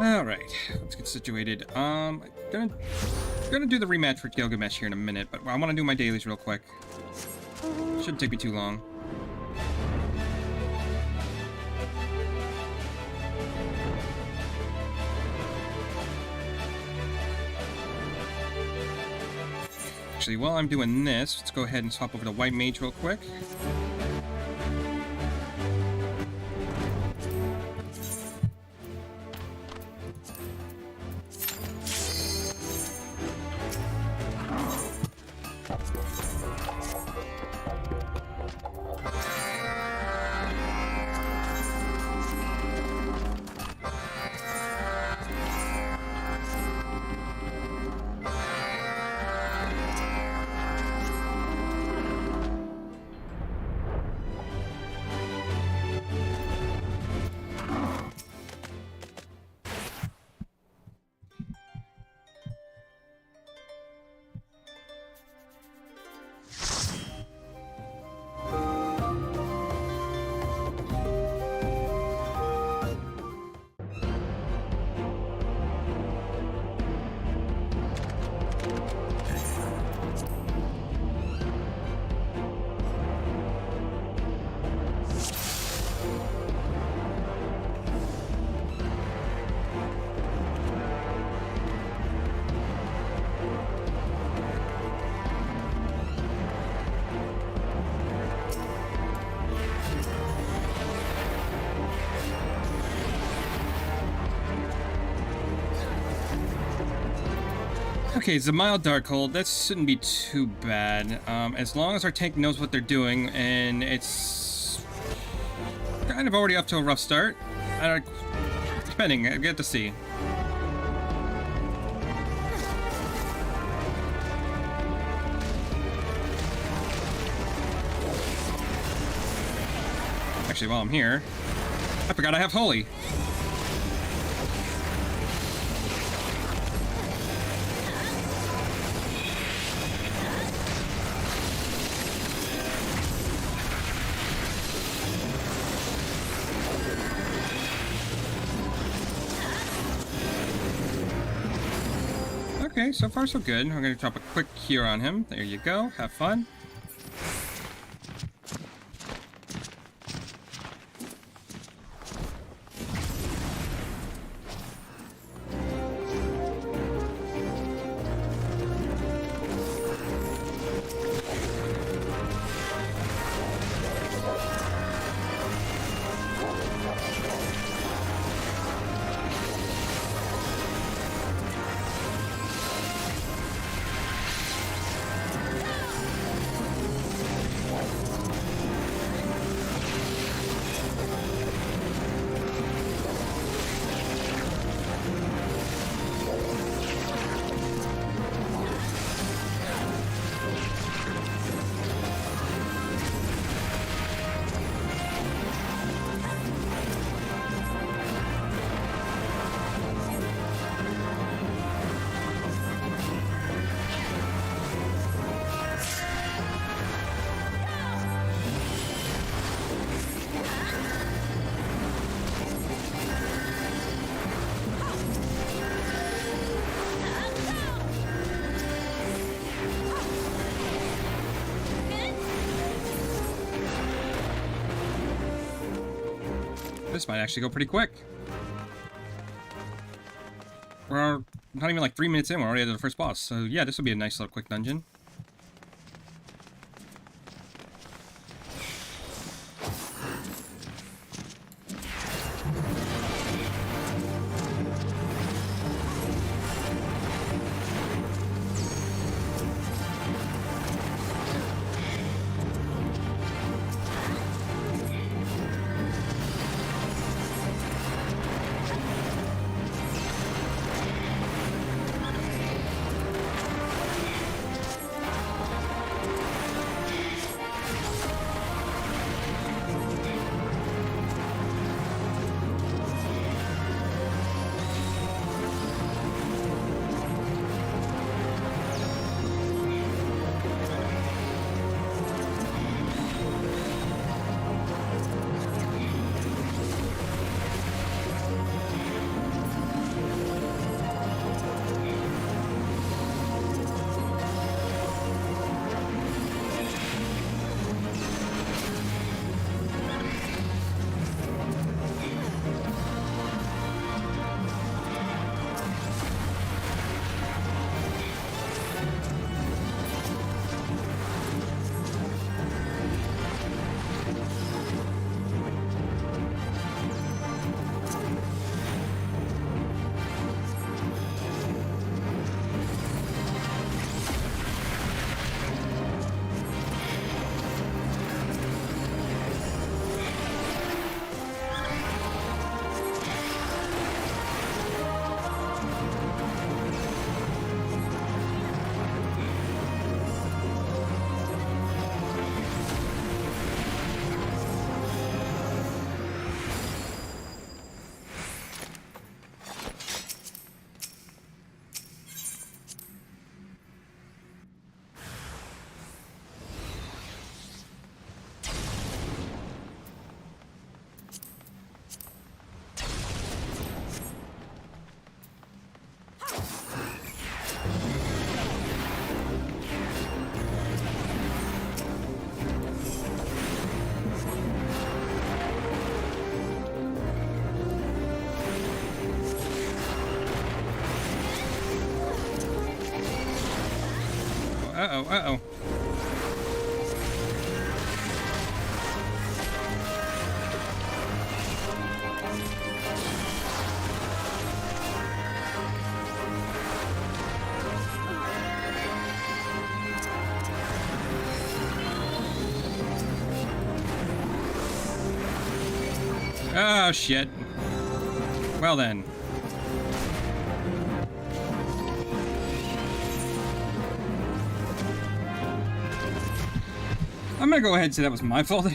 Alright, let's get situated. Gonna do the rematch for Gilgamesh here in a minute, but I want to do my dailies real quick. Shouldn't take me too long. Actually, while I'm doing this, let's go ahead and swap over to White Mage real quick. Okay, it's a mild Darkhold. That shouldn't be too bad. As long as our tank knows what they're doing, and it's kind of already up to a rough start. Depending, I get to see. Actually, while I'm here, I forgot I have Holy. Okay, so far so good. We're gonna drop a quick cure on him. There you go. Have fun. This might actually go pretty quick. We're not even like 3 minutes in, we're already at the first boss. So yeah, this will be a nice little quick dungeon. uh-oh, uh-oh. Oh, shit. Well then. I'm gonna go ahead and say that was my fault.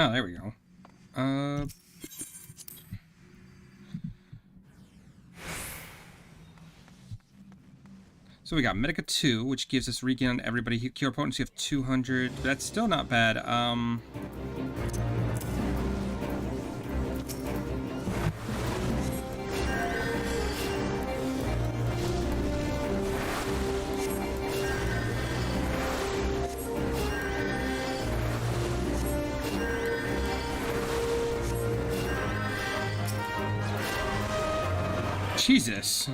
Oh, there we go. So we got Medica 2, which gives us regain on everybody. Cure potency of 200. That's still not bad. Jesus.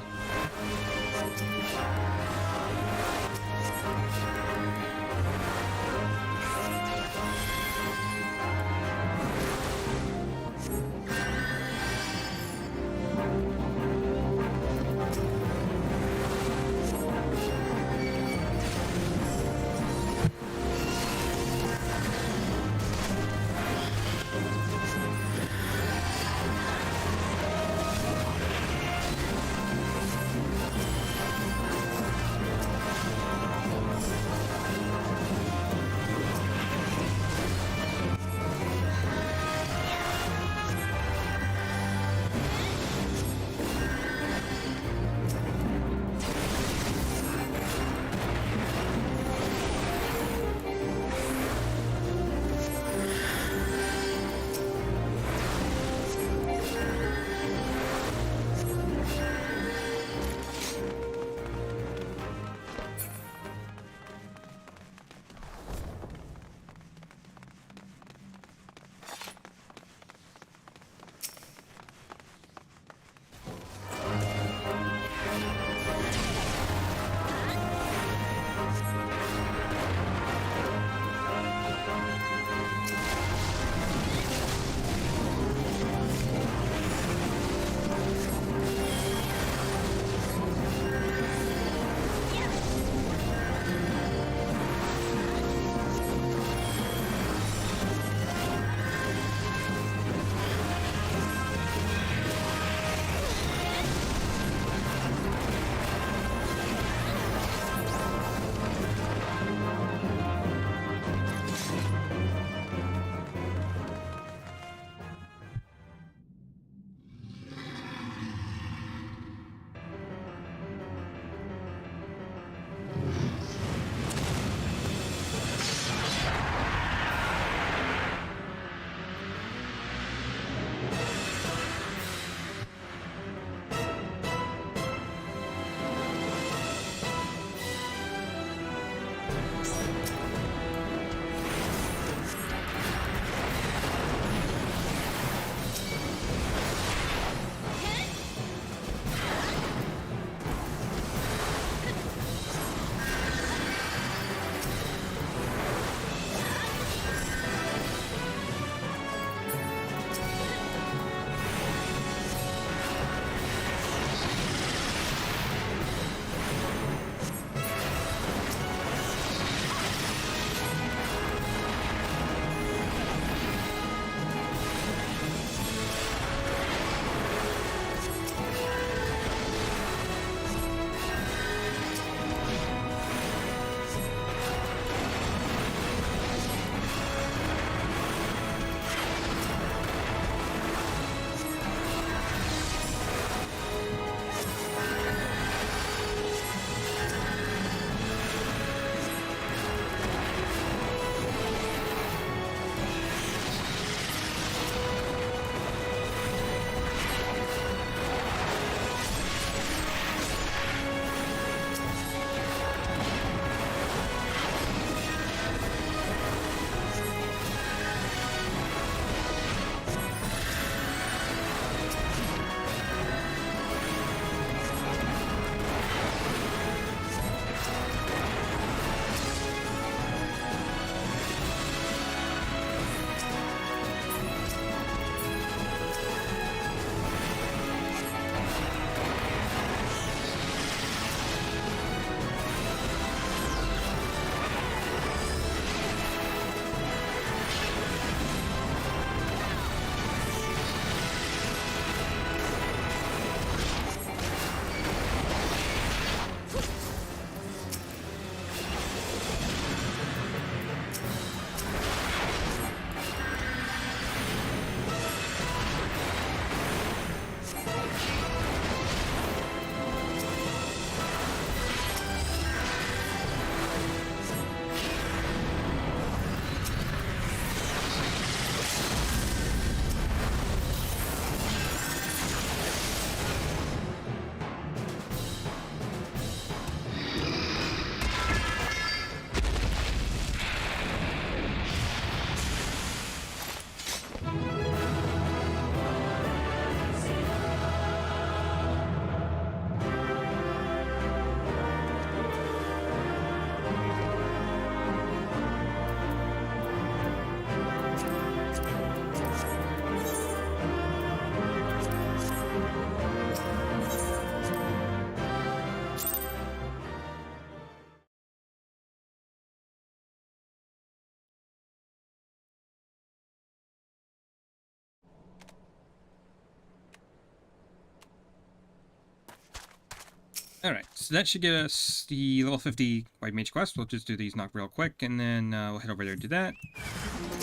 Alright, so that should get us the level 50 White Mage quest. We'll just do these knock real quick, and then we'll head over there and do that.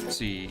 Let's see.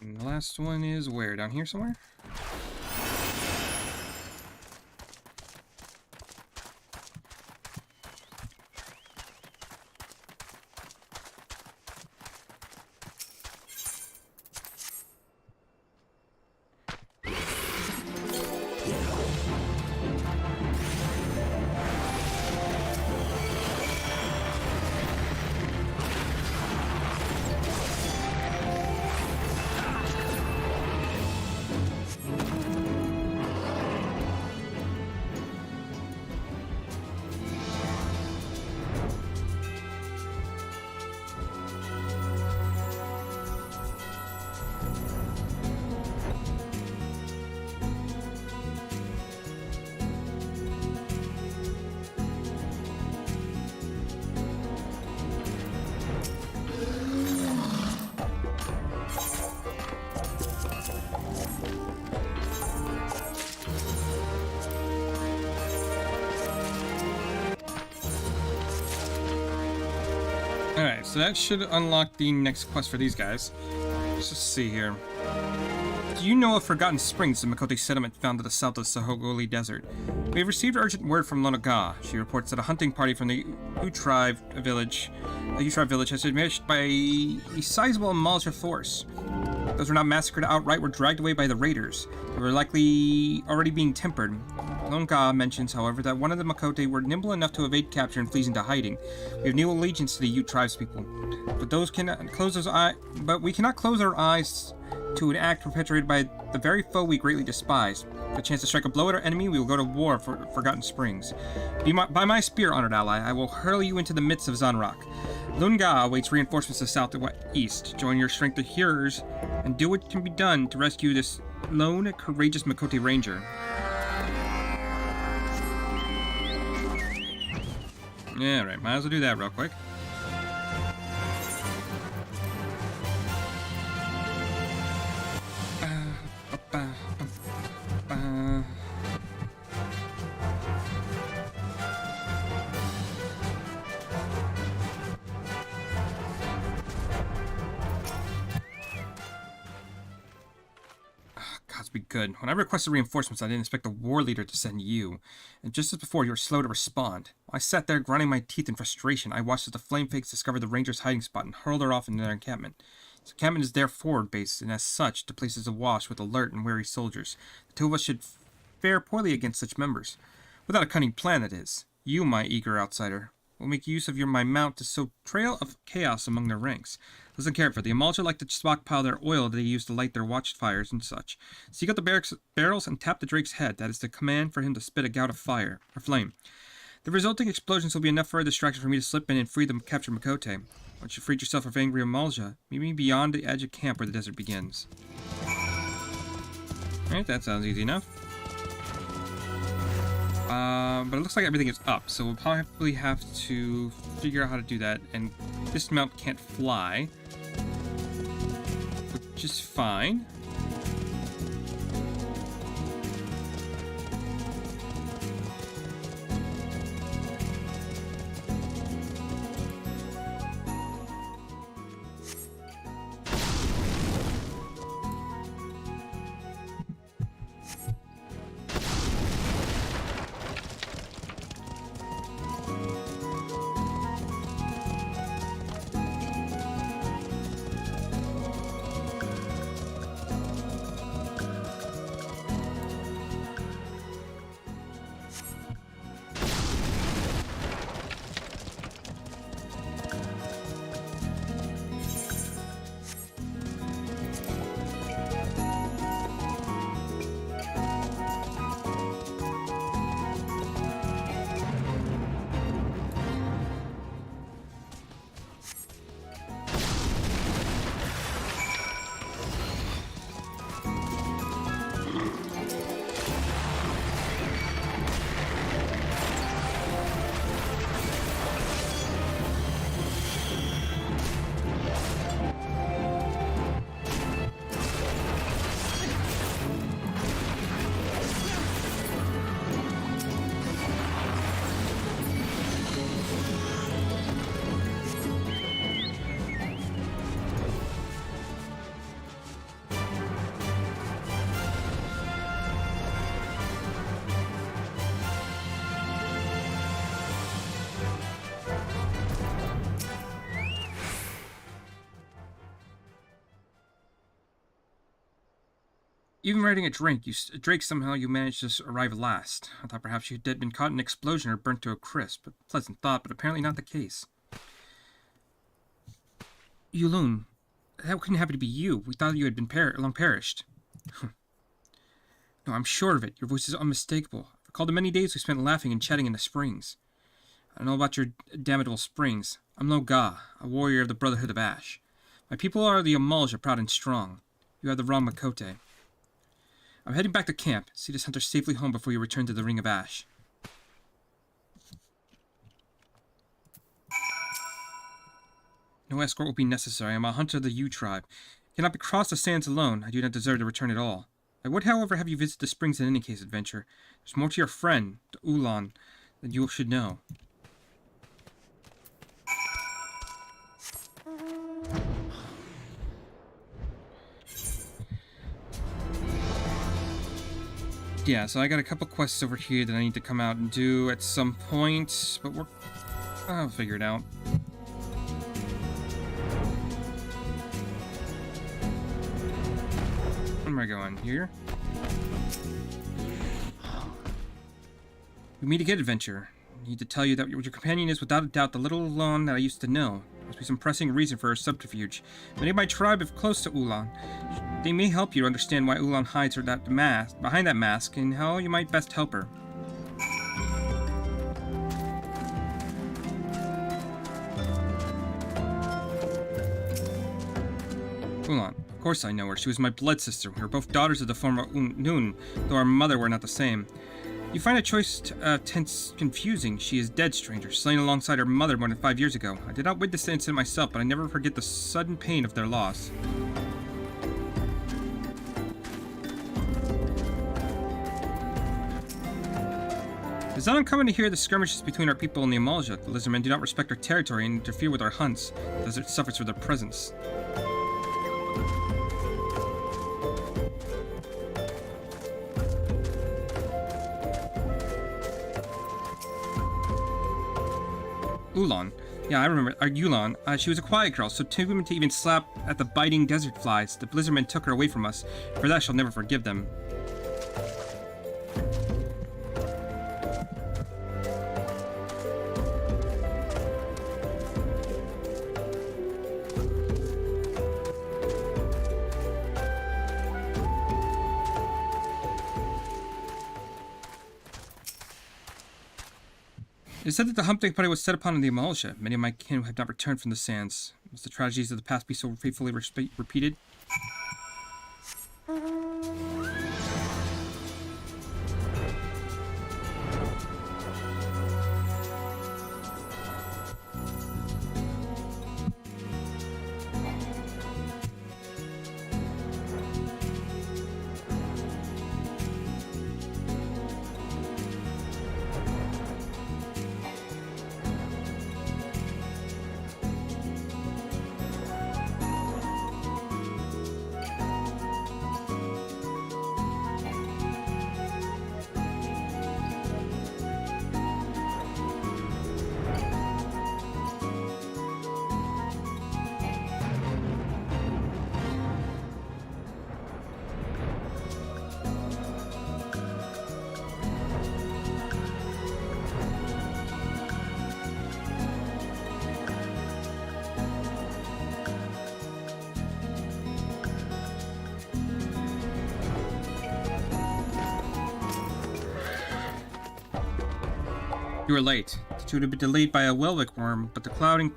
And the last one is where? Down here somewhere? Alright, so that should unlock the next quest for these guys. Let's just see here. Do you know of Forgotten Springs, the Makote settlement found to the south of the Sahogoli Desert? We have received urgent word from Lonaga. She reports that a hunting party from the U-Tribe village has been ambushed by a sizable Amalja force. Those were not massacred outright were dragged away by the raiders. They were likely already being tempered. Lonaga mentions, however, that one of the Makote were nimble enough to evade capture and flees into hiding. We have no allegiance to the U-Tribe's people, but we cannot close our eyes to an act perpetrated by the very foe we greatly despise. For a chance to strike a blow at our enemy, we will go to war for Forgotten Springs. By my spear, honored ally, I will hurl you into the midst of Zanrak. Lunga awaits reinforcements to the south and east. Join your strength of hearers and do what can be done to rescue this lone, courageous Makote ranger. Yeah, right. Might as well do that real quick. Be good. When I requested reinforcements, I didn't expect the war leader to send you. And just as before, you were slow to respond. I sat there grinding my teeth in frustration. I watched as the flame fakes discovered the Rangers' hiding spot and hurled her off into their encampment. This encampment is their forward base, and as such, the place is awash with alert and wary soldiers. The two of us should fare poorly against such members. Without a cunning plan, that is. You, my eager outsider, will make use of my mount to sow trail of chaos among their ranks. Listen carefully. The Amalja like to stockpile their oil that they use to light their watchfires and such. Seek out the barrels and tap the drake's head. That is the command for him to spit a gout of fire, or flame. The resulting explosions will be enough for a distraction for me to slip in and free the captured Makote. Once you've freed yourself of angry Amalja, meet me beyond the edge of camp where the desert begins. Alright, that sounds easy enough. But it looks like everything is up, so we'll probably have to figure out how to do that. And this mount can't fly, which is fine. Even riding a drake, somehow you managed to arrive last. I thought perhaps you had been caught in an explosion or burnt to a crisp. A pleasant thought, but apparently not the case. Yulun, that couldn't happen to be you. We thought you had been long perished. No, I'm sure of it. Your voice is unmistakable. I recall the many days we spent laughing and chatting in the springs. I don't know about your damnable springs. I'm Loga, a warrior of the Brotherhood of Ash. My people are the Amalja, proud and strong. You are the wrong Makote. I'm heading back to camp. See this hunter safely home before you return to the Ring of Ash. No escort will be necessary. I am a hunter of the U-Tribe. Cannot be crossed the sands alone. I do not deserve to return at all. I would, however, have you visit the springs in any case, adventure. There's more to your friend, the Ulan, than you should know. Yeah, so I got a couple quests over here that I need to come out and do at some point, but I'll figure it out. Where am I going? Here? We meet a good adventure. I need to tell you that your companion is without a doubt the little Ulan that I used to know. There must be some pressing reason for her subterfuge. Many of my tribe are close to Ulan. They may help you to understand why Ulan hides her behind that mask and how you might best help her. Ulan. Of course I know her. She was my blood sister. We were both daughters of the former Nun, though our mother were not the same. You find a choice tense confusing. She is dead, stranger, slain alongside her mother more than 5 years ago. I did not witness the incident myself, but I never forget the sudden pain of their loss. It is not uncommon to hear the skirmishes between our people and the Amalja. The lizardmen do not respect our territory and interfere with our hunts. The desert suffers for their presence. Ulan. Yeah, I remember. Ulan. She was a quiet girl, so too timid to even slap at the biting desert flies. The blizzardmen took her away from us. For that, I shall never forgive them. It is said that the hunting party was set upon in the Amalja. Many of my kin have not returned from the sands. Must the tragedies of the past be so faithfully repeated? You are late. You would have been delayed by a Welwick worm, but the clouding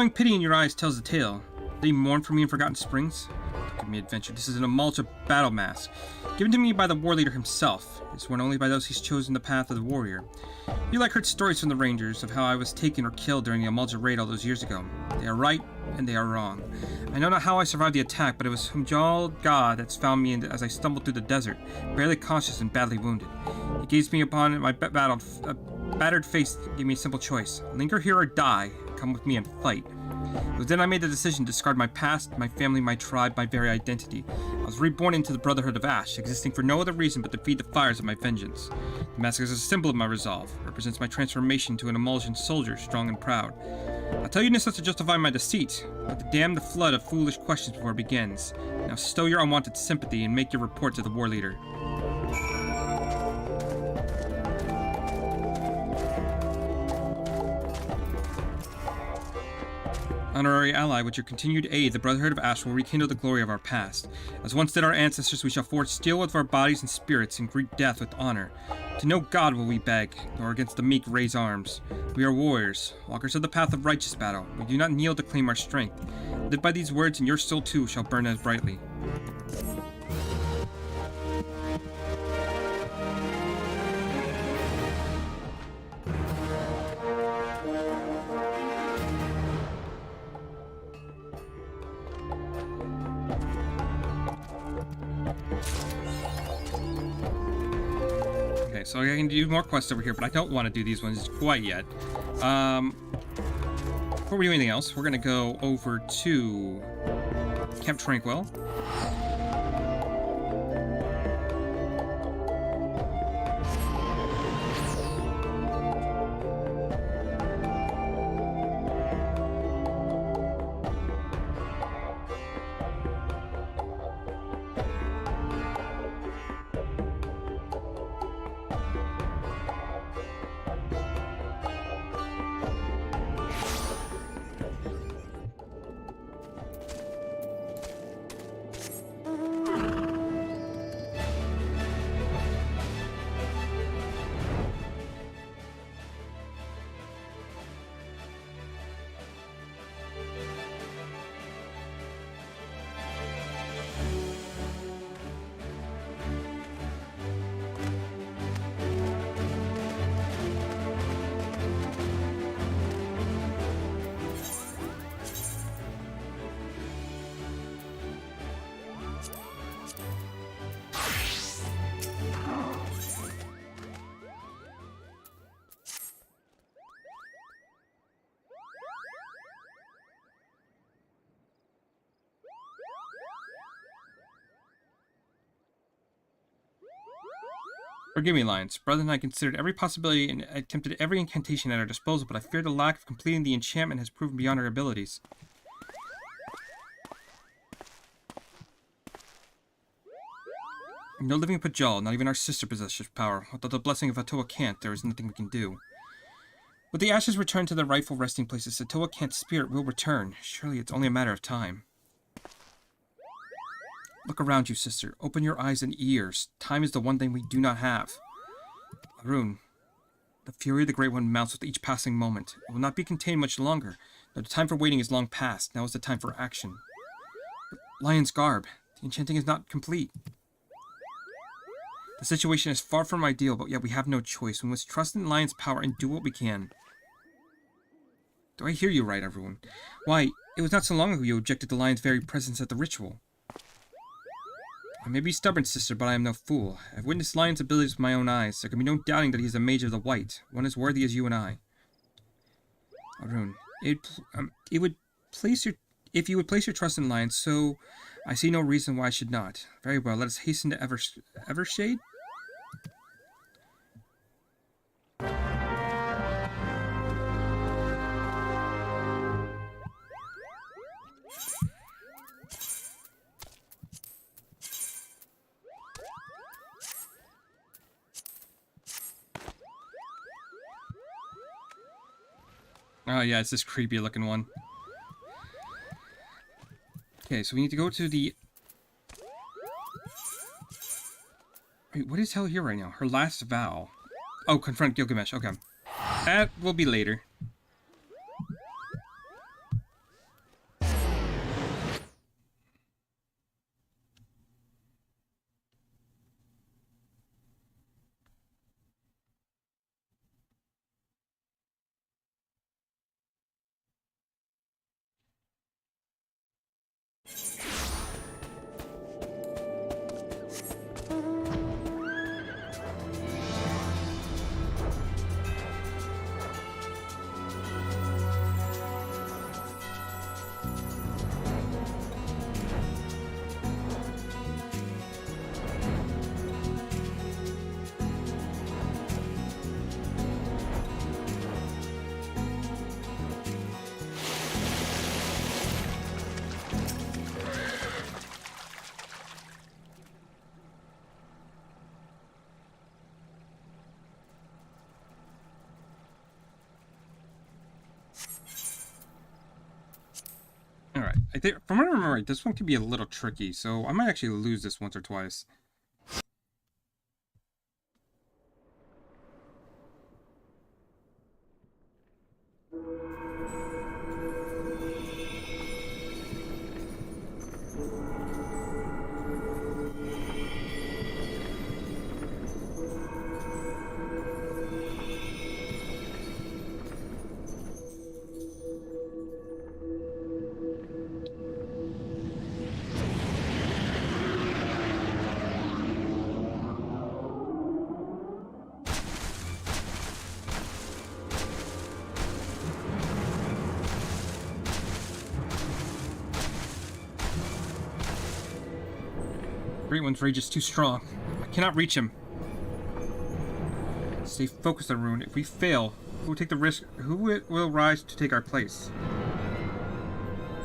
pity in your eyes tells the tale. Did you mourn for me in Forgotten Springs? Don't give me adventure. This is an Amalja battle mask, given to me by the war leader himself. It is worn only by those he's chosen the path of the warrior. You like heard stories from the rangers of how I was taken or killed during the Amalja raid all those years ago. They are right, and they are wrong. I know not how I survived the attack, but it was Humjal God that's found me as I stumbled through the desert, barely conscious and badly wounded. He gazed me upon my battered face, gave me a simple choice. Linger here or die. Come with me and fight. It was then I made the decision to discard my past, my family, my tribe, my very identity. I was reborn into the Brotherhood of Ash, existing for no other reason but to feed the fires of my vengeance. The mask is a symbol of my resolve. It represents my transformation to an Amaljan soldier, strong and proud. I'll tell you this not to justify my deceit, but to dam the flood of foolish questions before it begins. Now stow your unwanted sympathy and make your report to the war leader. Honorary ally, with your continued aid, the Brotherhood of Ash will rekindle the glory of our past. As once did our ancestors, we shall forge steel with our bodies and spirits and greet death with honor. To no god will we beg, nor against the meek raise arms. We are warriors, walkers of the path of righteous battle. We do not kneel to claim our strength. Live by these words, and your soul too shall burn as brightly. So I can do more quests over here, but I don't want to do these ones quite yet. Before we do anything else, we're going to go over to Camp Tranquil. Forgive me, Lions. Brother and I considered every possibility and attempted every incantation at our disposal, but I fear the lack of completing the enchantment has proven beyond our abilities. No living Pajal, not even our sister possesses power. Without the blessing of Atoa Kant, there is nothing we can do. With the ashes returned to their rightful resting places, Atoa Kant's spirit will return. Surely it's only a matter of time. Look around you, sister. Open your eyes and ears. Time is the one thing we do not have. Arun, the fury of the Great One mounts with each passing moment. It will not be contained much longer. The time for waiting is long past. Now is the time for action. But Lion's garb. The enchanting is not complete. The situation is far from ideal, but yet we have no choice. We must trust in Lion's power and do what we can. Do I hear you right, everyone? Why, it was not so long ago you objected to Lion's very presence at the ritual. I may be stubborn, sister, but I am no fool. I've witnessed Lion's abilities with my own eyes. There can be no doubting that he is a mage of the white, one as worthy as you and I. Arun, if you would place your trust in Lion, so I see no reason why I should not. Very well, let us hasten to Evershade. Oh yeah, it's this creepy looking one. Okay, so we need to go to the... Wait, what is hell here right now? Her last vow. Oh, confront Gilgamesh. Okay. That will be later. Alright, I think, from what I remember, this one could be a little tricky, so I might actually lose this once or twice. Great One's rage is too strong. I cannot reach him. Stay focused on Rune. If we fail, who will take the risk? Who will rise to take our place?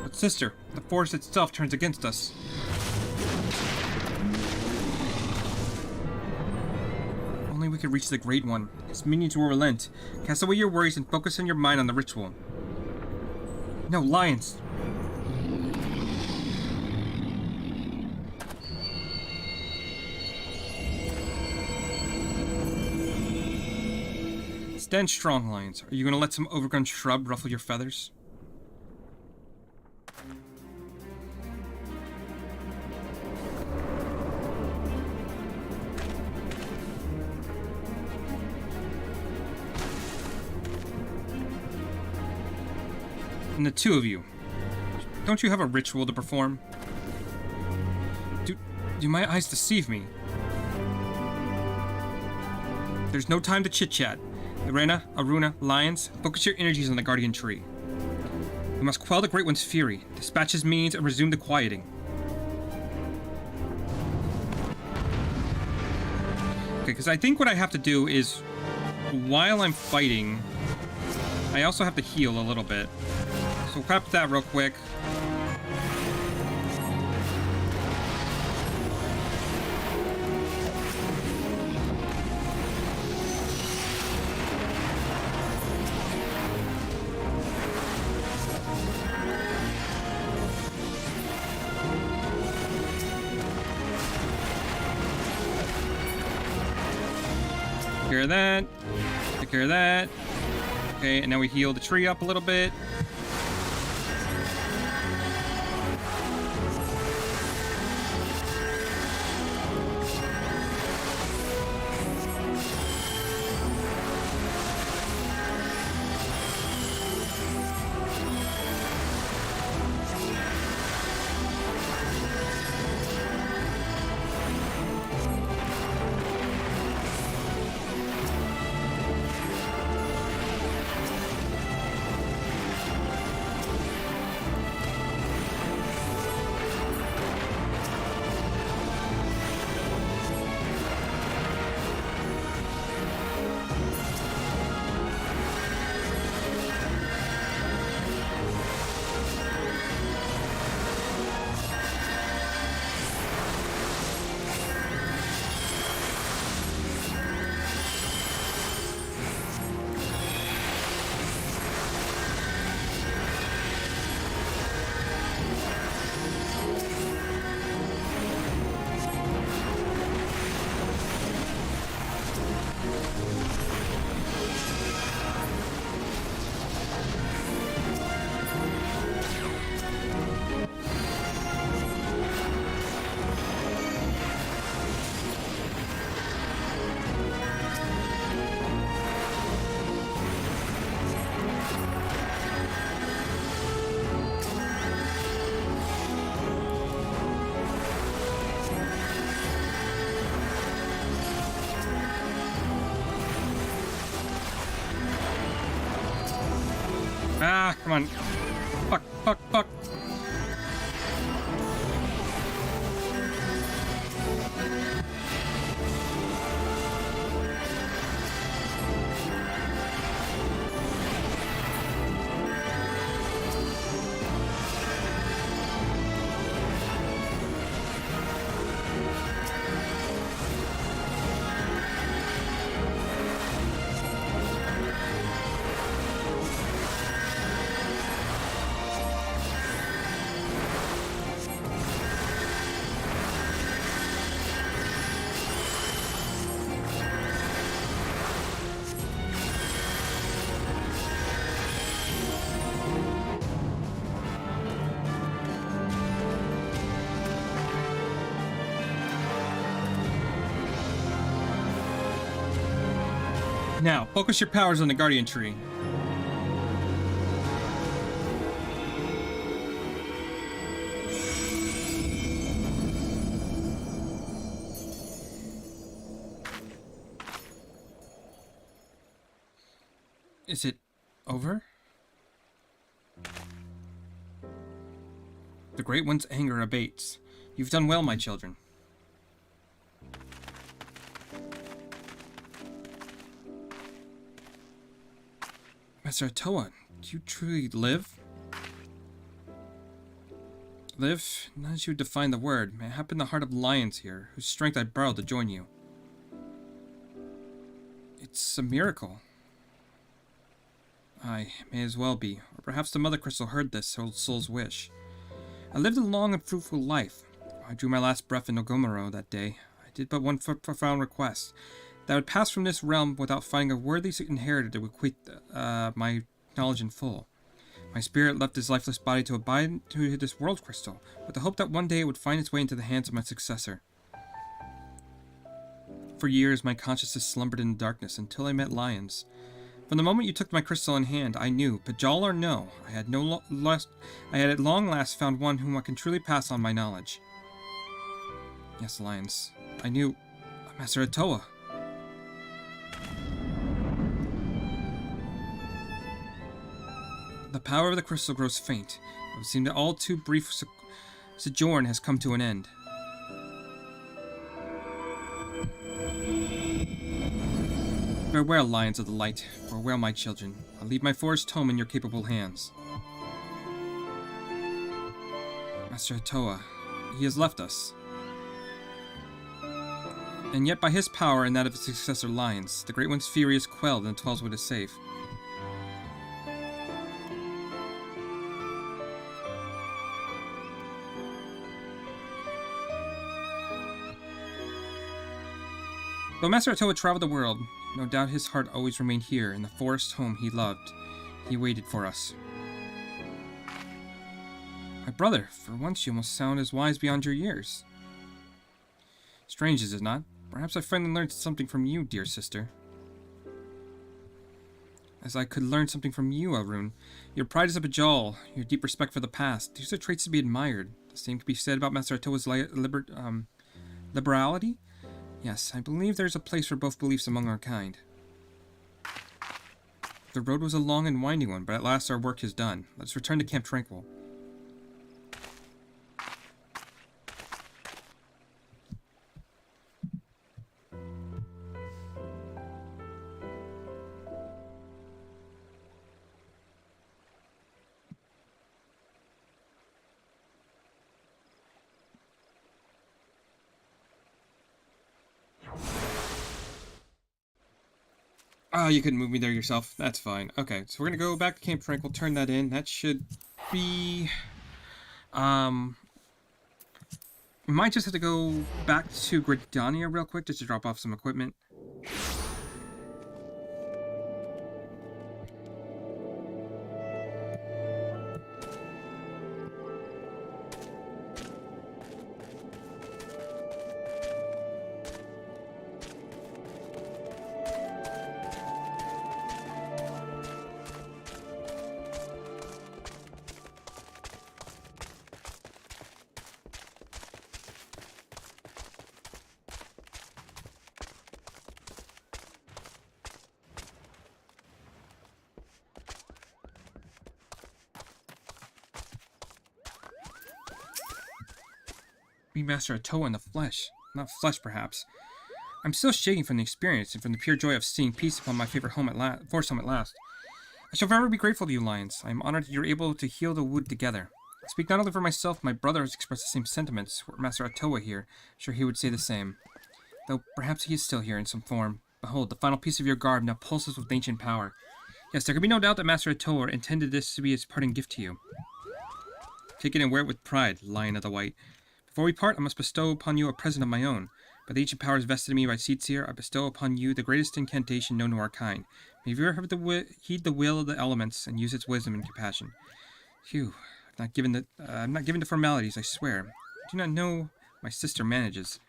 But sister, the force itself turns against us. Only we could reach the Great One. His minions will relent. Cast away your worries and focus on your mind on the ritual. No, Lions! Stand strong, Lions. Are you going to let some overgrown shrub ruffle your feathers? And the two of you, don't you have a ritual to perform? Do my eyes deceive me? There's no time to chit-chat. Irena, Aruna, Lions, focus your energies on the Guardian Tree. We must quell the Great One's fury, dispatch his minions, and resume the quieting. Okay, because I think what I have to do is, while I'm fighting, I also have to heal a little bit. So we'll grab that real quick. Take care of that. Take care of that. Okay, and now we heal the tree up a little bit. Ah, come on. Fuck, fuck, fuck. Now, focus your powers on the Guardian Tree. Is it over? The Great One's anger abates. You've done well, my children. Master Atoa, do you truly live? Live? Not as you define the word. May it happen in the heart of lions here, whose strength I borrowed to join you. It's a miracle. Aye, may as well be. Or perhaps the Mother Crystal heard this soul's wish. I lived a long and fruitful life. I drew my last breath in Nogomaro that day. I did but one profound request. That I would pass from this realm without finding a worthy inheritor to bequeath my knowledge in full. My spirit left this lifeless body to abide to this world crystal, with the hope that one day it would find its way into the hands of my successor. For years, my consciousness slumbered in the darkness until I met lions. From the moment you took my crystal in hand, I knew, Pajal or no, I had at long last found one whom I can truly pass on my knowledge. Yes, lions. I knew Master Atoa. The power of the crystal grows faint. It would seem that all too brief sojourn has come to an end. Farewell, Lions of the Light. Farewell, my children. I'll leave my forest home in your capable hands. Master Hatoa, he has left us. And yet by his power and that of his successor Lions, the Great One's fury is quelled and Tweleswood is safe. Though Master Hatoa traveled the world, no doubt his heart always remained here in the forest home he loved. He waited for us. My brother, for once you almost sound as wise beyond your years. Strange, is it not? Perhaps I finally learned something from you, dear sister. As I could learn something from you, Arun. Your pride is a bajal, your deep respect for the past. These are traits to be admired. The same could be said about Master Hatoa's liberality. Yes, I believe there's a place for both beliefs among our kind. The road was a long and winding one, but at last our work is done. Let's return to Camp Tranquil. Oh, you couldn't move me there yourself. That's fine. Okay, so we're gonna go back to Camp Tranquil, turn that in. That should be... We might just have to go back to Gridania real quick just to drop off some equipment. Be Master Hatoa in the flesh. Not flesh, perhaps. I'm still shaking from the experience and from the pure joy of seeing peace upon my favorite home forest home at last. I shall forever be grateful to you, Lions. I am honored that you were able to heal the wood together. I speak not only for myself, my brother has expressed the same sentiments. Were Master Hatoa here, sure he would say the same. Though perhaps he is still here in some form. Behold, the final piece of your garb now pulses with ancient power. Yes, there can be no doubt that Master Hatoa intended this to be his parting gift to you. Take it and wear it with pride, Lion of the White. Before we part, I must bestow upon you a present of my own. By the ancient powers vested in me by Seedseer, I bestow upon you the greatest incantation known to our kind. May you ever heed the will of the elements and use its wisdom and compassion. Phew, I'm not given to formalities, I swear. I do not know my sister manages.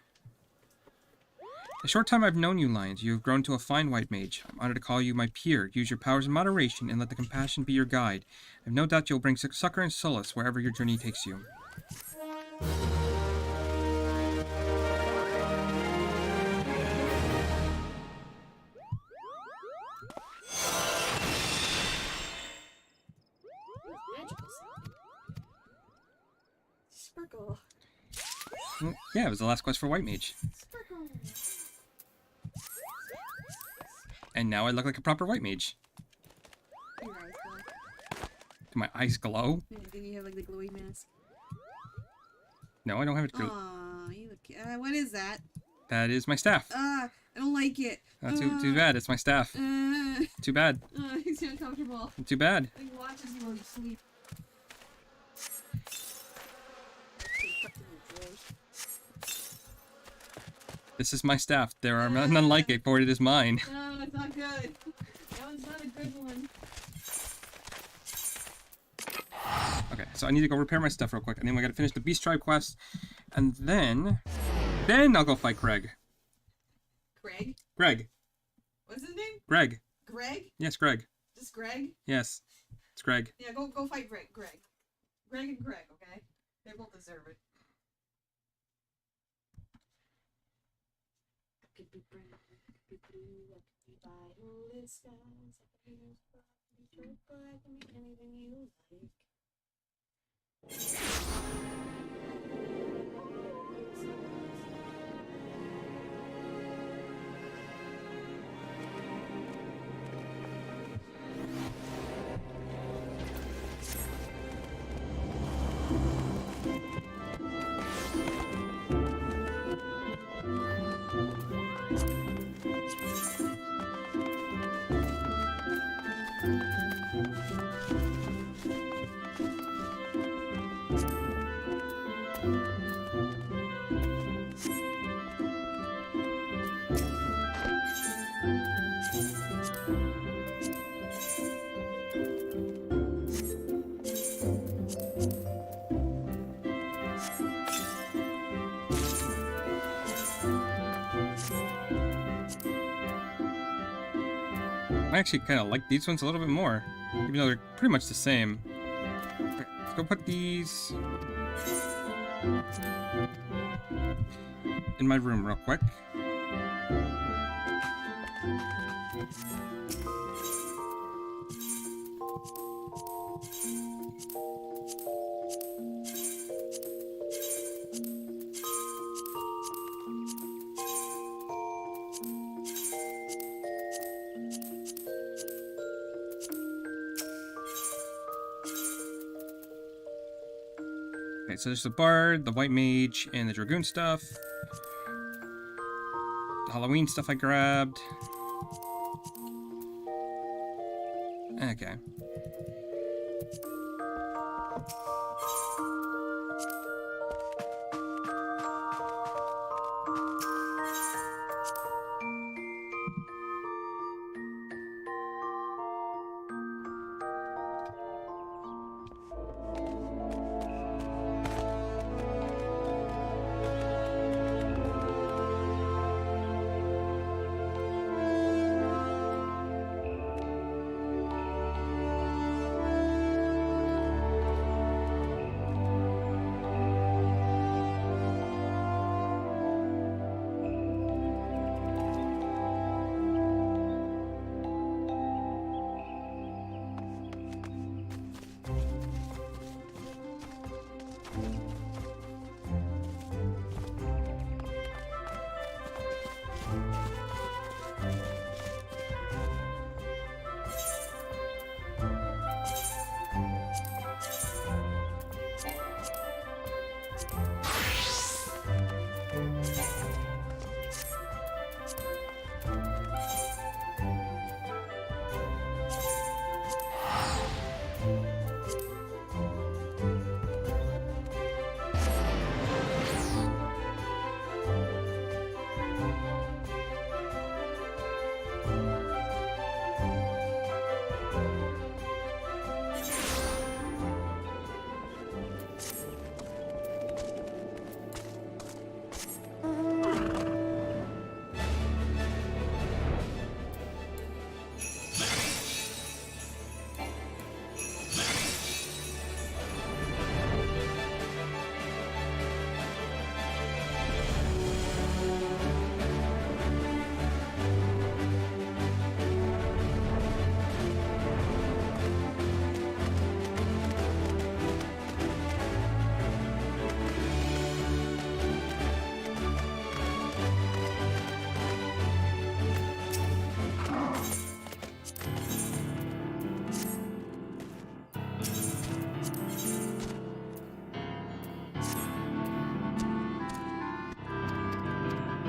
The short time I've known you, Lions, you have grown to a fine white mage. I'm honored to call you my peer. Use your powers in moderation and let the compassion be your guide. I have no doubt you'll bring succor and solace wherever your journey takes you. Sparkle. Yeah, it was the last quest for White Mage. Sparkle. And now I look like a proper White Mage. Your eyes glow. Do my eyes glow? Yeah, then you have like the glowy mask. No, I don't have it glow. Aw, you look. What is that? That is my staff. I don't like it. Too bad, it's my staff. Too bad. He's uncomfortable. Too bad. He watches you while you sleep. This is my staff. There are none like it, for it is mine. No, it's not good. That one's not a good one. Okay, so I need to go repair my stuff real quick, and then we gotta finish the Beast Tribe quest, and then I'll go fight Greg. Greg? Greg. What's his name? Greg. Greg? Yes, Greg. Just Greg? Yes, it's Greg. Yeah, go fight Greg. Greg and Greg, okay? They both deserve it. I could be brown, I could be blue, I could be violent skies, I could be black, I could be purple, I could be anything you like. I actually kind of like these ones a little bit more, even though they're pretty much the same. Okay, let's go put these in my room real quick. Okay, so there's the Bard, the White Mage, and the Dragoon stuff. The Halloween stuff I grabbed. Okay.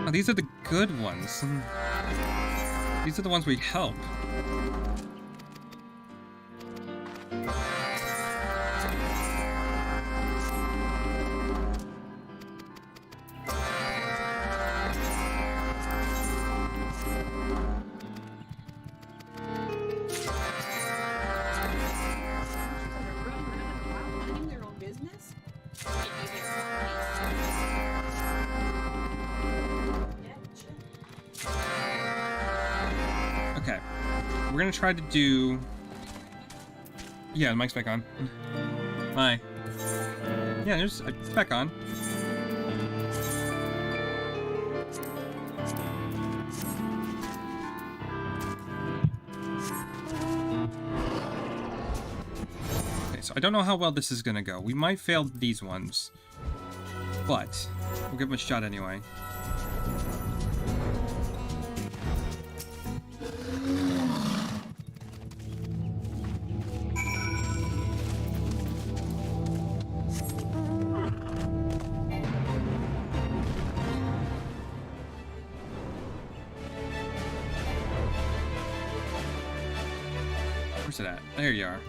Oh, these are the good ones. These are the ones we help. Minding their own business? Okay. We're gonna try to do... Yeah, the mic's back on. Hi. Yeah, it's back on. Okay, so I don't know how well this is gonna go. We might fail these ones, but we'll give them a shot anyway. Where's it at? There you are.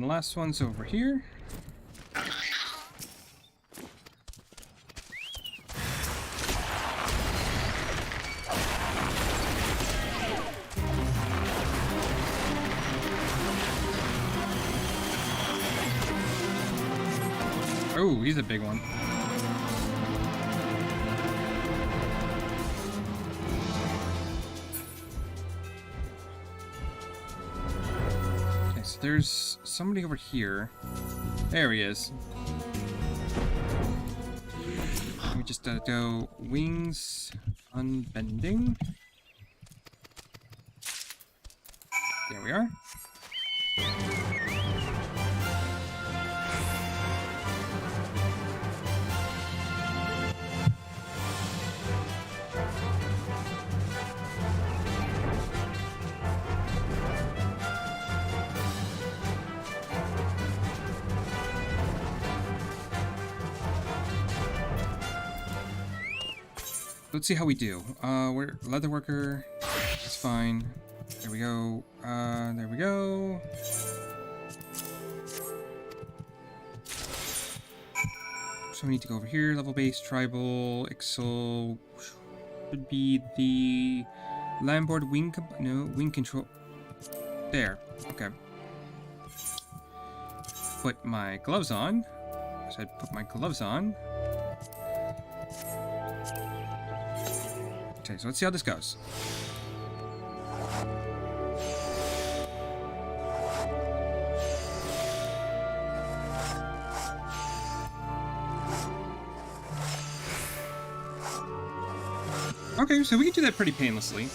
the last one's over here. Oh, he's a big one. Okay, so there's somebody over here. There he is. We just go wings unbending. There we are. Let's see how we do. We're leatherworker. It's fine. There we go. There we go. So we need to go over here. Level base, tribal, Ixel. Should be the landboard wing. No, wing control. There. Okay. Put my gloves on. I said put my gloves on. Okay, so let's see how this goes. Okay, so we can do that pretty painlessly.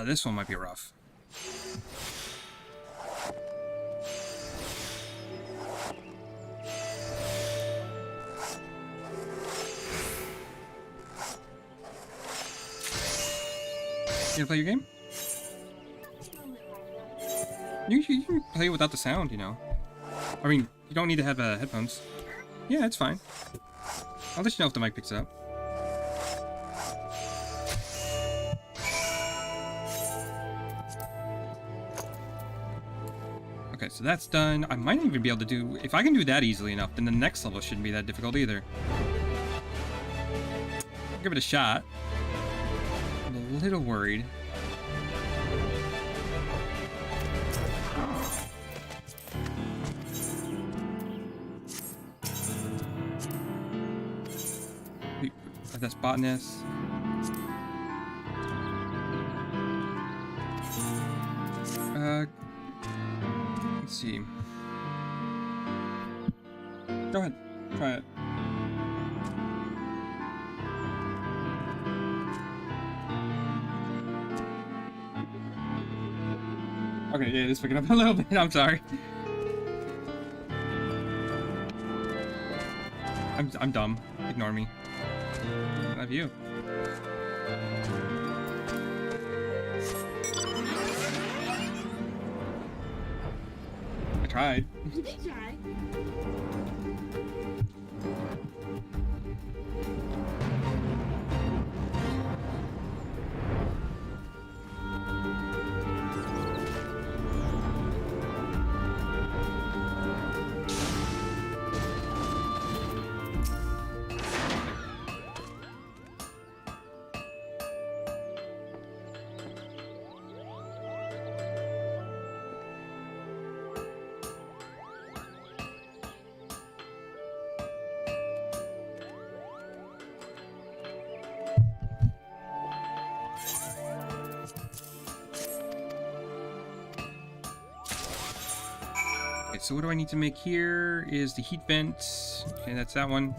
This one might be rough. You gonna play your game? You can play without the sound, you know. I mean, you don't need to have headphones. Yeah, it's fine. I'll let you know if the mic picks it up. Okay, so that's done. I might even be able to do... If I can do that easily enough, then the next level shouldn't be that difficult either. I'll give it a shot. I'm a little worried. That's botanist. Let's see. Go ahead, try it. Okay, yeah, it's picking up a little bit. I'm sorry. I'm dumb. Ignore me. Love you. I tried. You did try. so what do I need to make here is the heat vent. Okay, that's that one.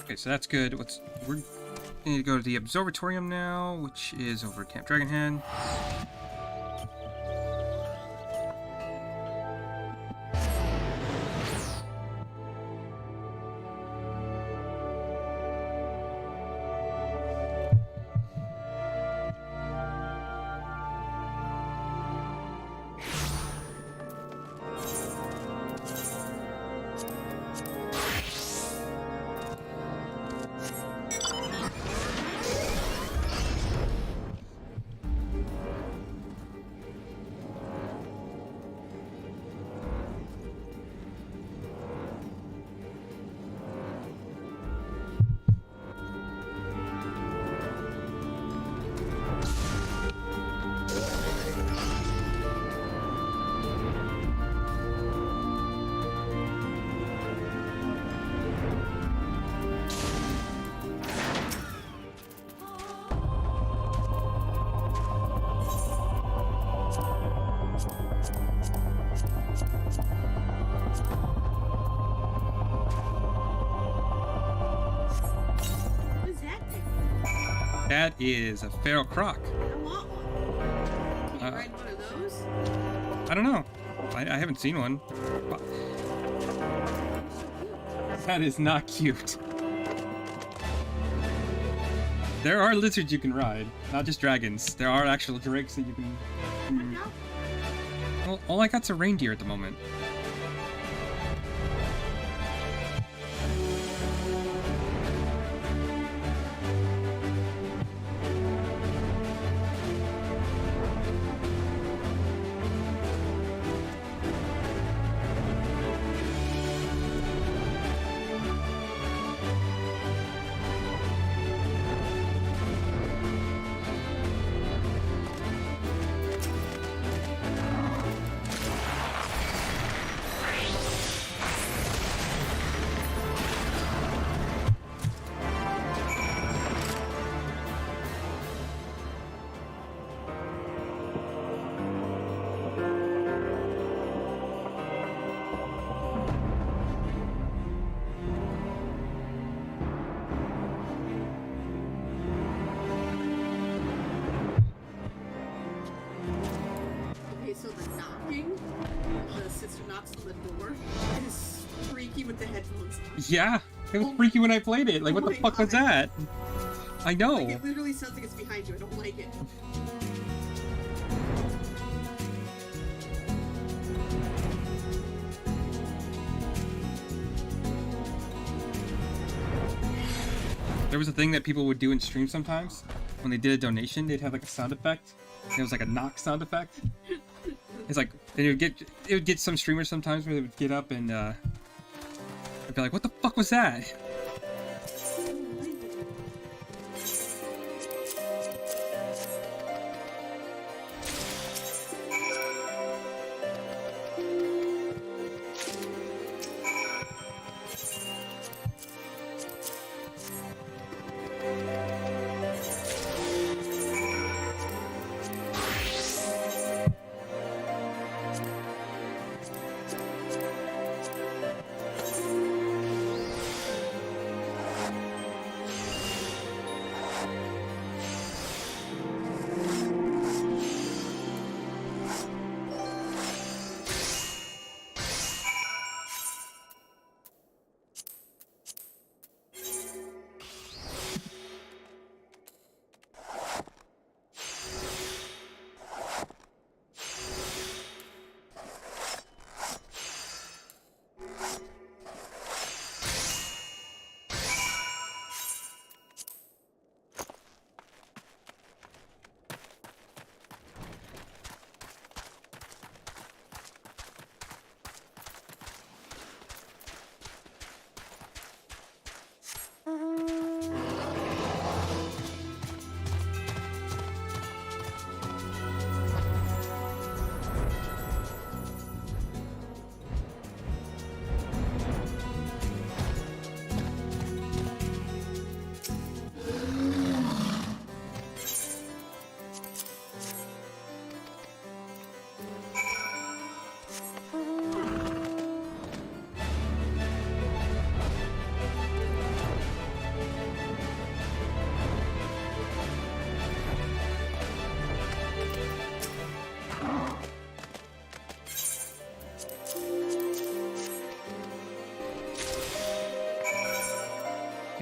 Okay, so that's good. We're going to go to the observatorium now, which is over at Camp Dragonhead. What is that thing? That is a feral croc. I want one. Can you ride one of those? I don't know. I haven't seen one. That is not cute. There are lizards you can ride, not just dragons. There are actual drakes that you can... No. Well, all I got's a reindeer at the moment. Okay, so the knocking, the sister knocks on the door, is freaky with the headphones. Yeah, it was freaky when I played it. Like, what Oh the my fuck was God. that? I know. Like, it literally sounds like it's behind you. I don't like it. There was a thing that people would do in stream sometimes. When they did a donation, they'd have like a sound effect. It was like a knock sound effect. It's like it would get some streamers sometimes where they would get up and they'd be like, "What the fuck was that?"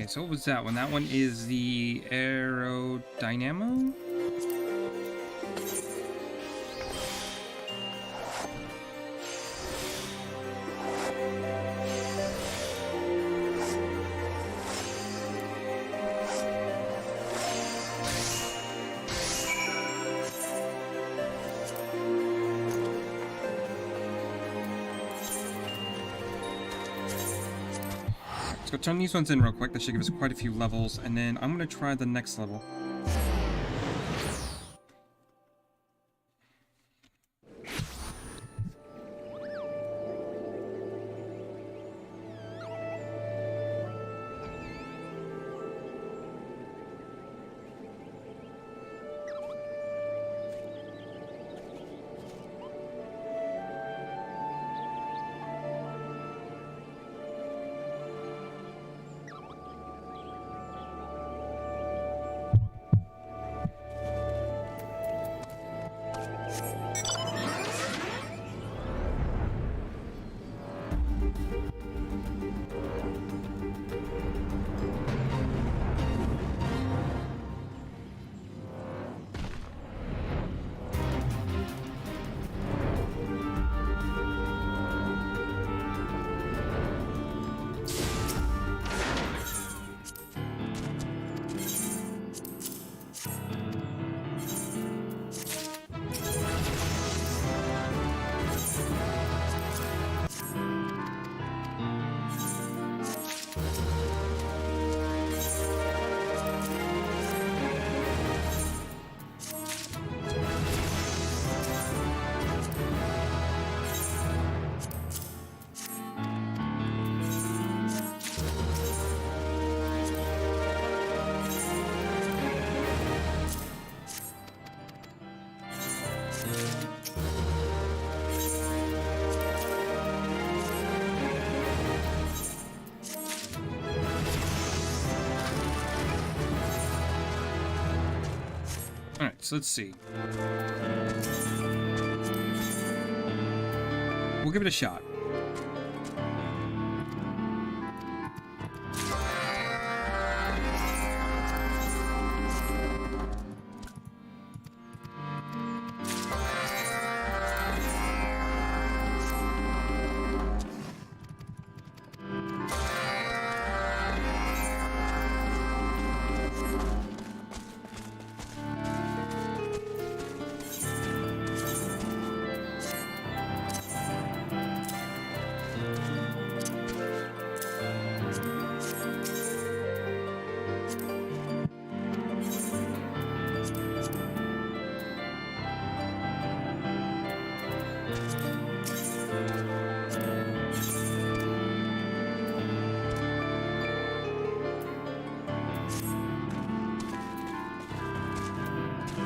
Okay, so what was that one? That one is the aerodynamo? So turn these ones in real quick. That should give us quite a few levels, and then I'm gonna try the next level. Alright, so let's see. We'll give it a shot.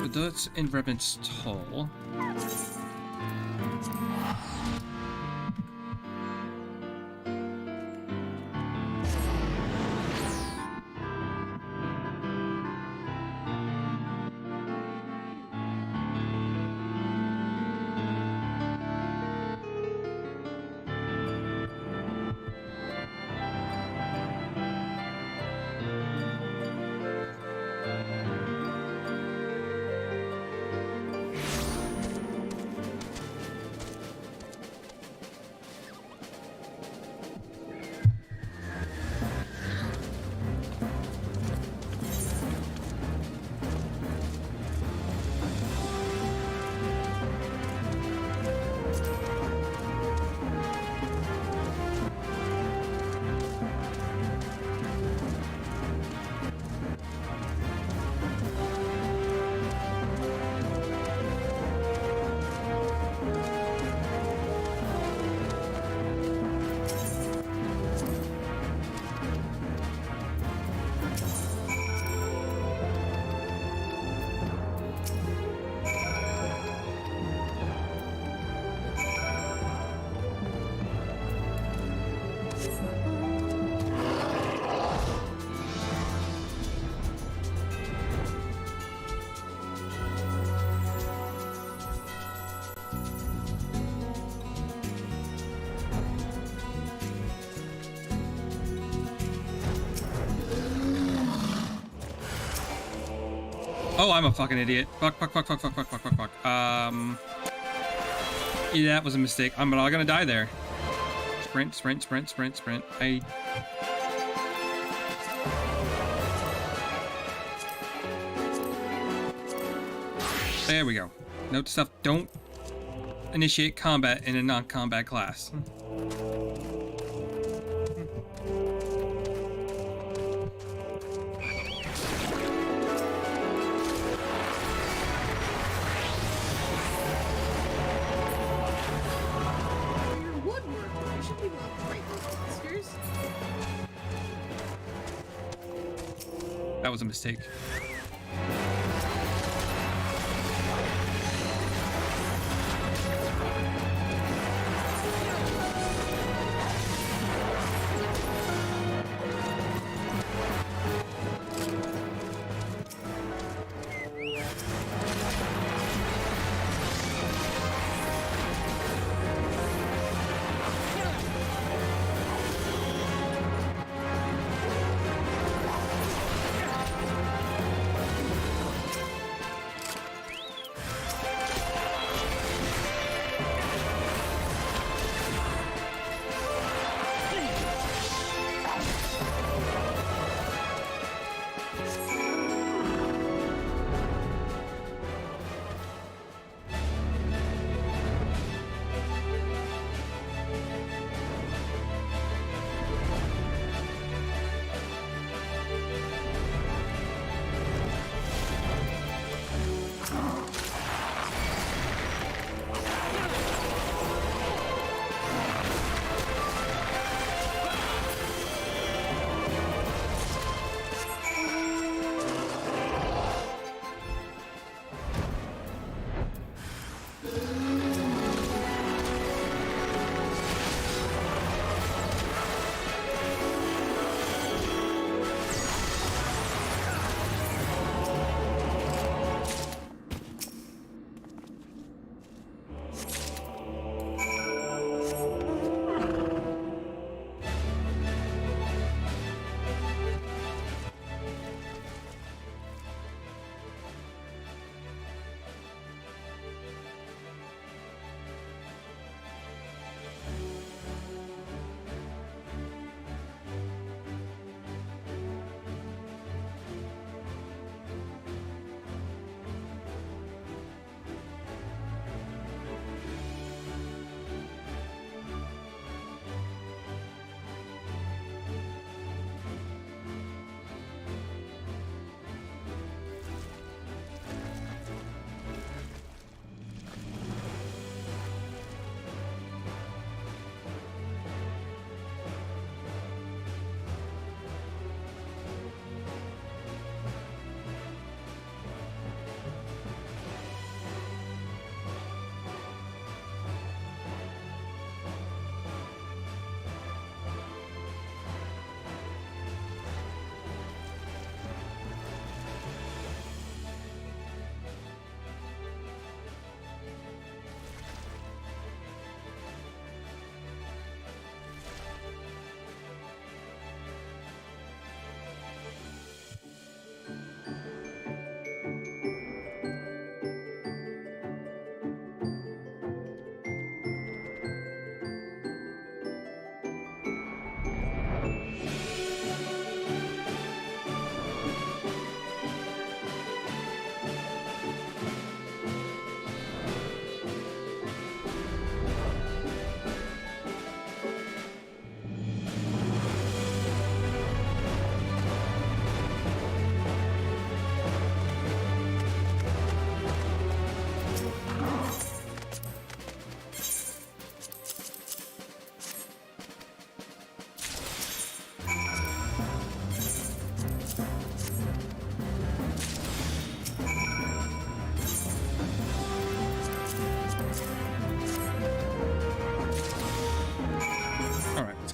But that's in Revenant's Toll. Oh, I'm a fucking idiot. Fuck. Yeah, that was a mistake. I'm not gonna die there. Sprint. There we go. Note to self, don't initiate combat in a non-combat class. That was a mistake.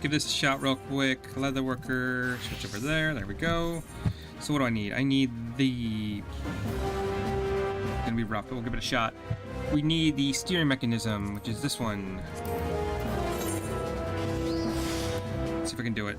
Give this a shot real quick. Leatherworker, switch over there. There we go. So what do I need? I need the... It's gonna be rough, but we'll give it a shot. We need the steering mechanism, which is this one. Let's see if I can do it.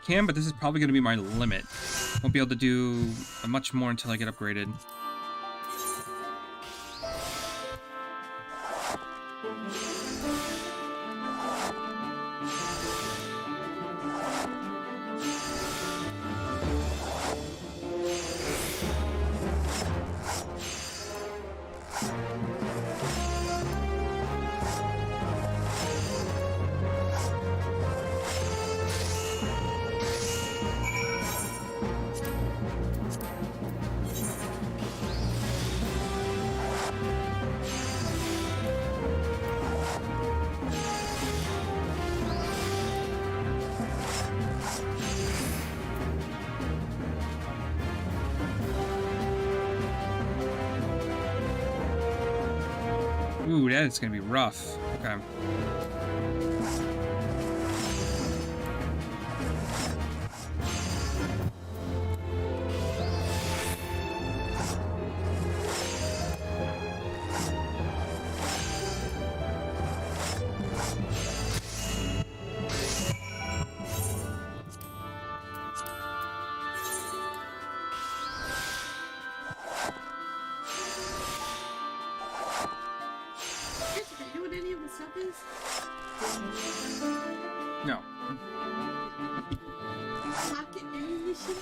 can, but this is probably going to be my limit. Won't be able to do much more until I get upgraded. Ooh, that is gonna be rough. Okay. You know what any of the stuff is? No. Pocket ammunition?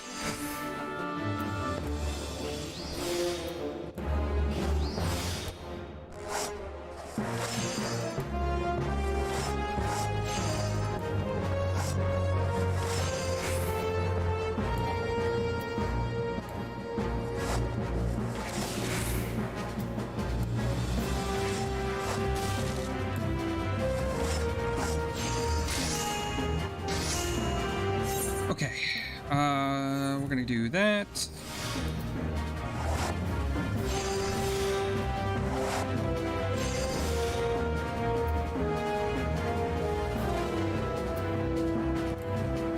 Okay. We're gonna do that.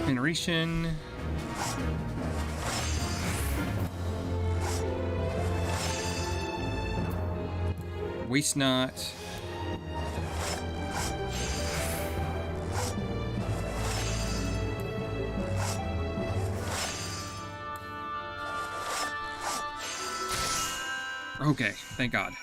Generation. Waste not. Okay, thank God.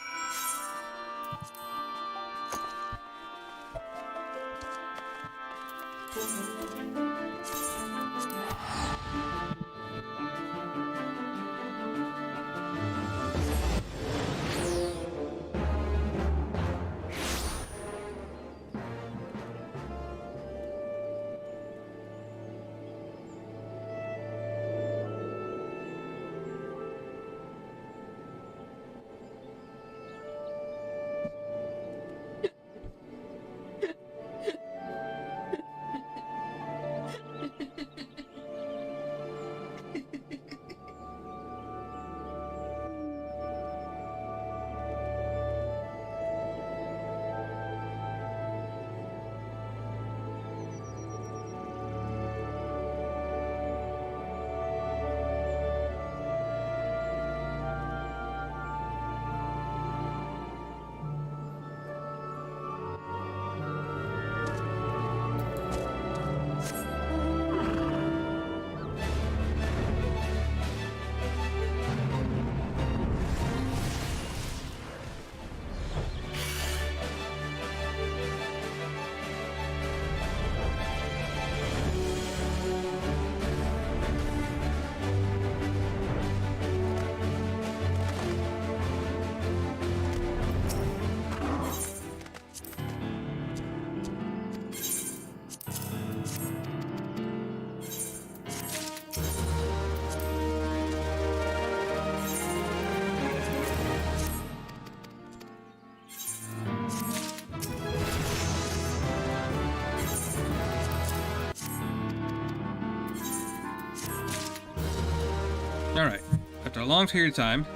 Alright. After a long period of time.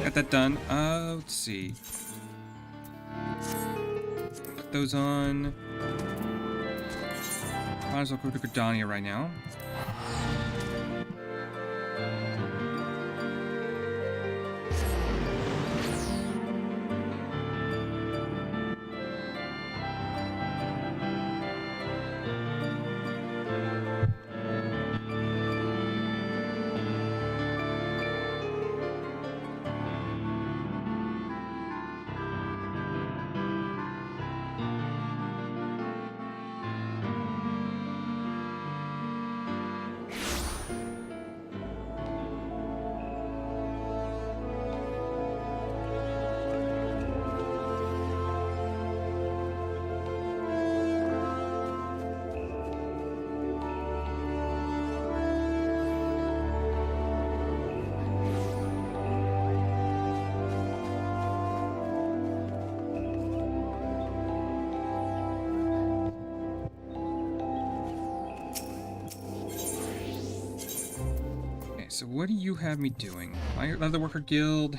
Got that done. Let's see. Put those on. Might as well go to Gridania right now. So what do you have me doing? My Leatherworker Guild.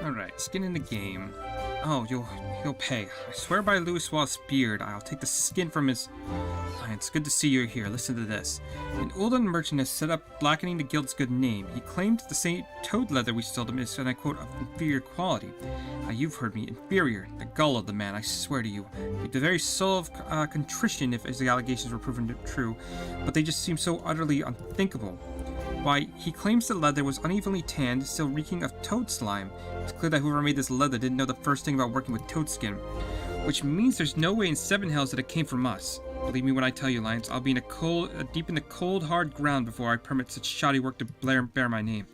Alright, skin in the game. Oh, he'll pay. I swear by Louis Wall's beard, I'll take the skin from his... It's good to see you're here. Listen to this. An Uldan merchant has set up blackening the guild's good name. He claimed the same toad leather we sold him is, and I quote, of inferior quality. You've heard me. Inferior. The gull of the man, I swear to you. The very soul of contrition if his allegations were proven true, but they just seem so utterly unthinkable. Why, he claims the leather was unevenly tanned, still reeking of toad slime. It's clear that whoever made this leather didn't know the first thing about working with toad skin. Which means there's no way in seven hells that it came from us. Believe me when I tell you, Lions, I'll be deep in the cold, hard ground before I permit such shoddy work to bear my name.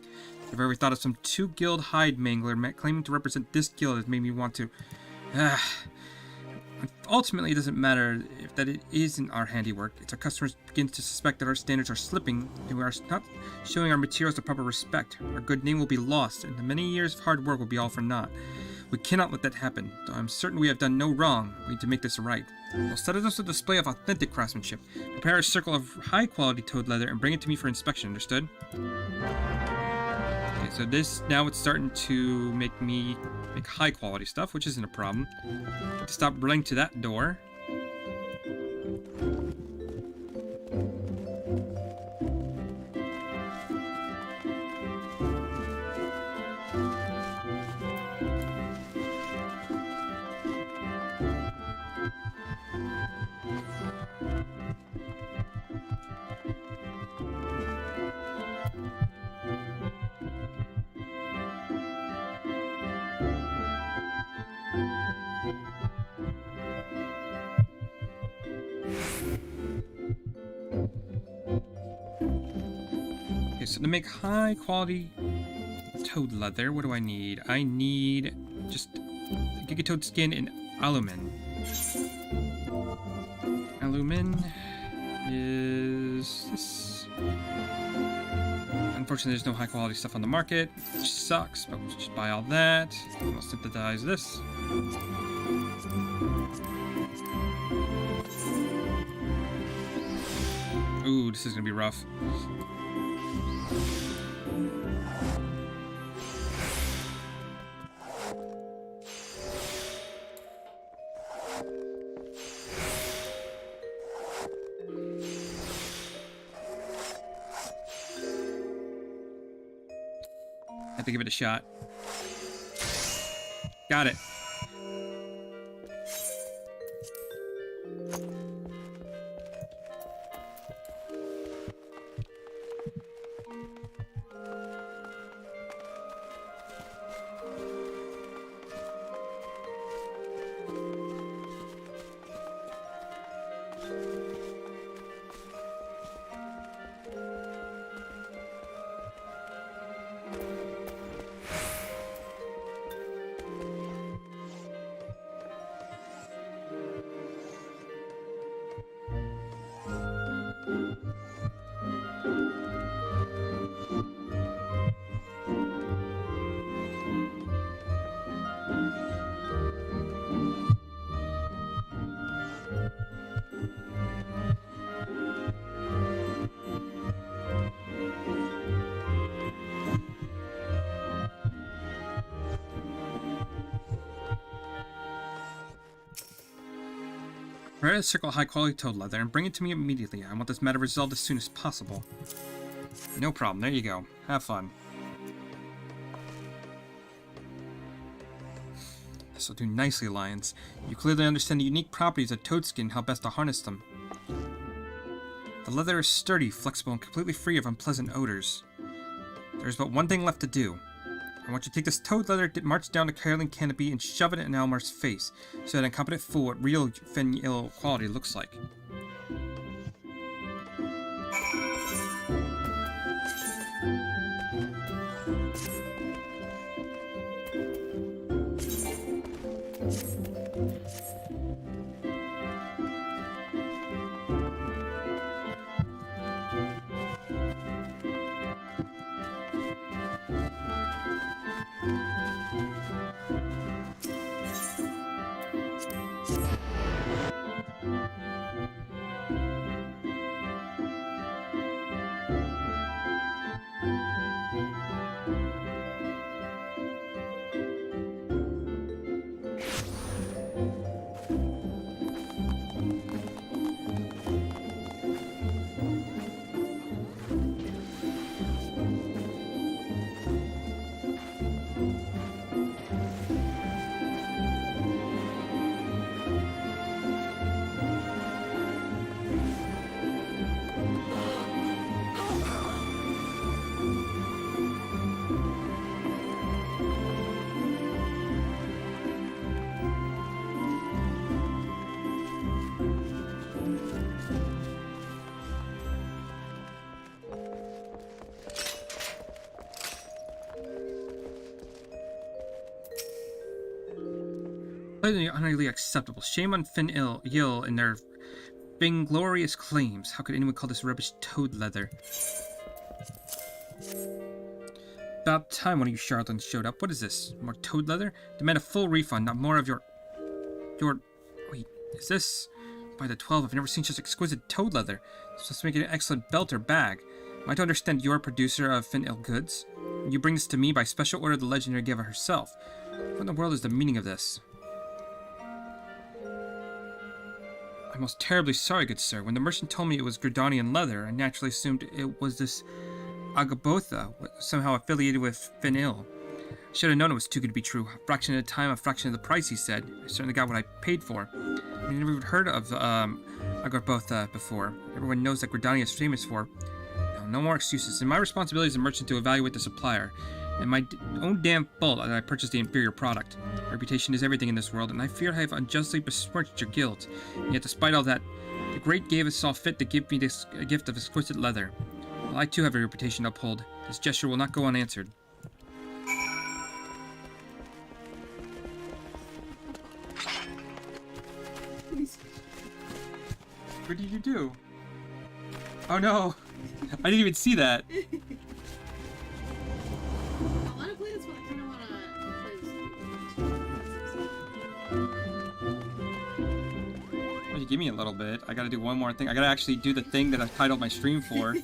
The very thought of some two-guild hide mangler claiming to represent this guild has made me want to... Ultimately, it doesn't matter if that it isn't our handiwork. It's our customers begin to suspect that our standards are slipping and we are not showing our materials the proper respect. Our good name will be lost, and the many years of hard work will be all for naught. We cannot let that happen. Though I'm certain we have done no wrong, we need to make this right. We'll set it as a display of authentic craftsmanship. Prepare a circle of high-quality toad leather and bring it to me for inspection, understood? Okay, so this, now it's starting to make high-quality stuff, which isn't a problem. Stop running to that door. So to make high quality toad leather, what do I need? I need just Gigatoad skin and alumin. Alumin is this. Unfortunately, there's no high quality stuff on the market, which sucks, but we'll just buy all that. And we'll synthesize this. Ooh, this is gonna be rough. Have to give it a shot. Got it. Prepare a circle of high-quality toad leather and bring it to me immediately. I want this matter resolved as soon as possible. No problem. There you go. Have fun. This will do nicely, Lions. You clearly understand the unique properties of toad skin and how best to harness them. The leather is sturdy, flexible, and completely free of unpleasant odors. There's but one thing left to do. I want you to take this toad leather, march down the Caroline canopy, and shove it in Almar's face, so that an incompetent fool what real Fenil quality looks like. utterly acceptable. Shame on Yil and their vainglorious claims. How could anyone call this rubbish toad leather? About time one of you charlatans showed up. What is this? More toad leather? Demand a full refund, not more of your... Wait, is this... By the 12, I've never seen such exquisite toad leather. This must make it an excellent belt or bag. Am I to understand you're a producer of Fin-Il goods? You bring this to me by special order of the legendary Giva herself. What in the world is the meaning of this? I'm most terribly sorry, good sir. When the merchant told me it was Gridanian leather, I naturally assumed it was this Agabotha, somehow affiliated with Fin-Il. I should have known it was too good to be true. A fraction of the time, a fraction of the price, he said. I certainly got what I paid for. I never even heard of Agabotha before. Everyone knows that Gridania is famous for. No more excuses. It's my responsibility as a merchant to evaluate the supplier. And my own damn fault that I purchased the inferior product. Reputation is everything in this world, and I fear I have unjustly besmirched your guild. And yet, despite all that, the great Giva saw fit to give me this gift of exquisite leather. Well, I too have a reputation to uphold. This gesture will not go unanswered. What did you do? Oh no! I didn't even see that. I want to play this one. I kind of want to play this. Well, you give me a little bit. I gotta do one more thing. I gotta actually do the thing that I titled my stream for.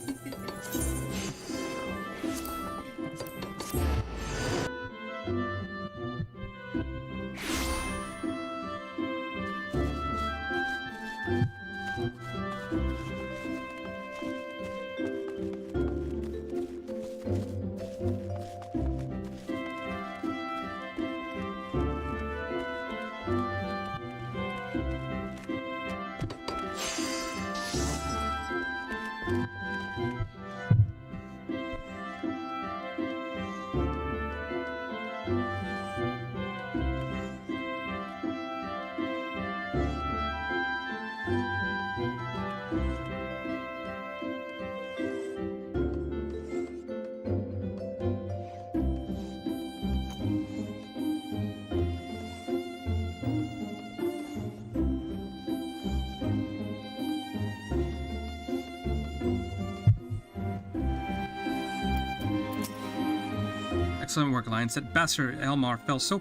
Excellent work, Lions. That bastard Elmar felt so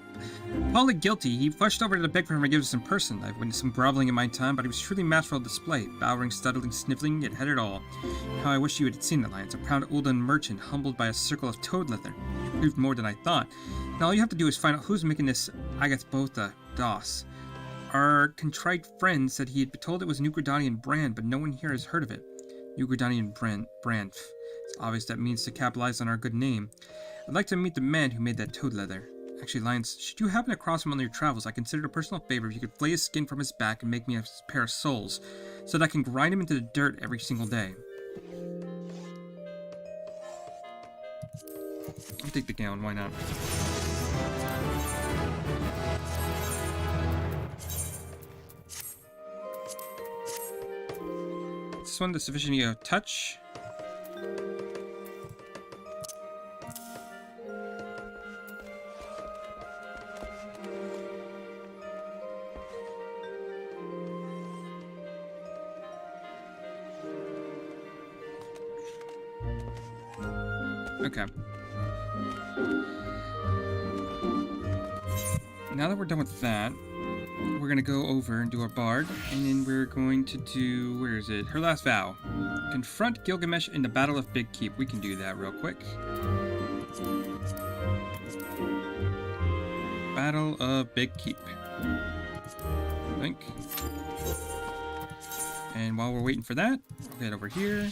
appallingly guilty, he rushed over to beg for forgiveness in person. I've witnessed some groveling in my time, but he was truly masterful of display, bowering, stuttering, sniffling, it had it all. How I wish you had seen it, Lions. A proud Uldan merchant, humbled by a circle of toad leather. You proved more than I thought. Now all you have to do is find out who's making this Agathbotha DOS. Our contrite friend said he had been told it was a New Gridanian brand, but no one here has heard of it. New Gridanian brand. It's obvious that means to capitalize on our good name. I'd like to meet the man who made that toad leather. Actually, Lions, should you happen to cross him on your travels, I consider it a personal favor if you could flay his skin from his back and make me a pair of soles, so that I can grind him into the dirt every single day. I'll take the gown, why not? This one, the sufficiently a touch. Okay. Now that we're done with that, we're gonna go over and do our bard, and then we're going to do, where is it? Her last vow. Confront Gilgamesh in the Battle of Big Keep. We can do that real quick. Battle of Big Keep. I think. And while we're waiting for that, we'll head over here.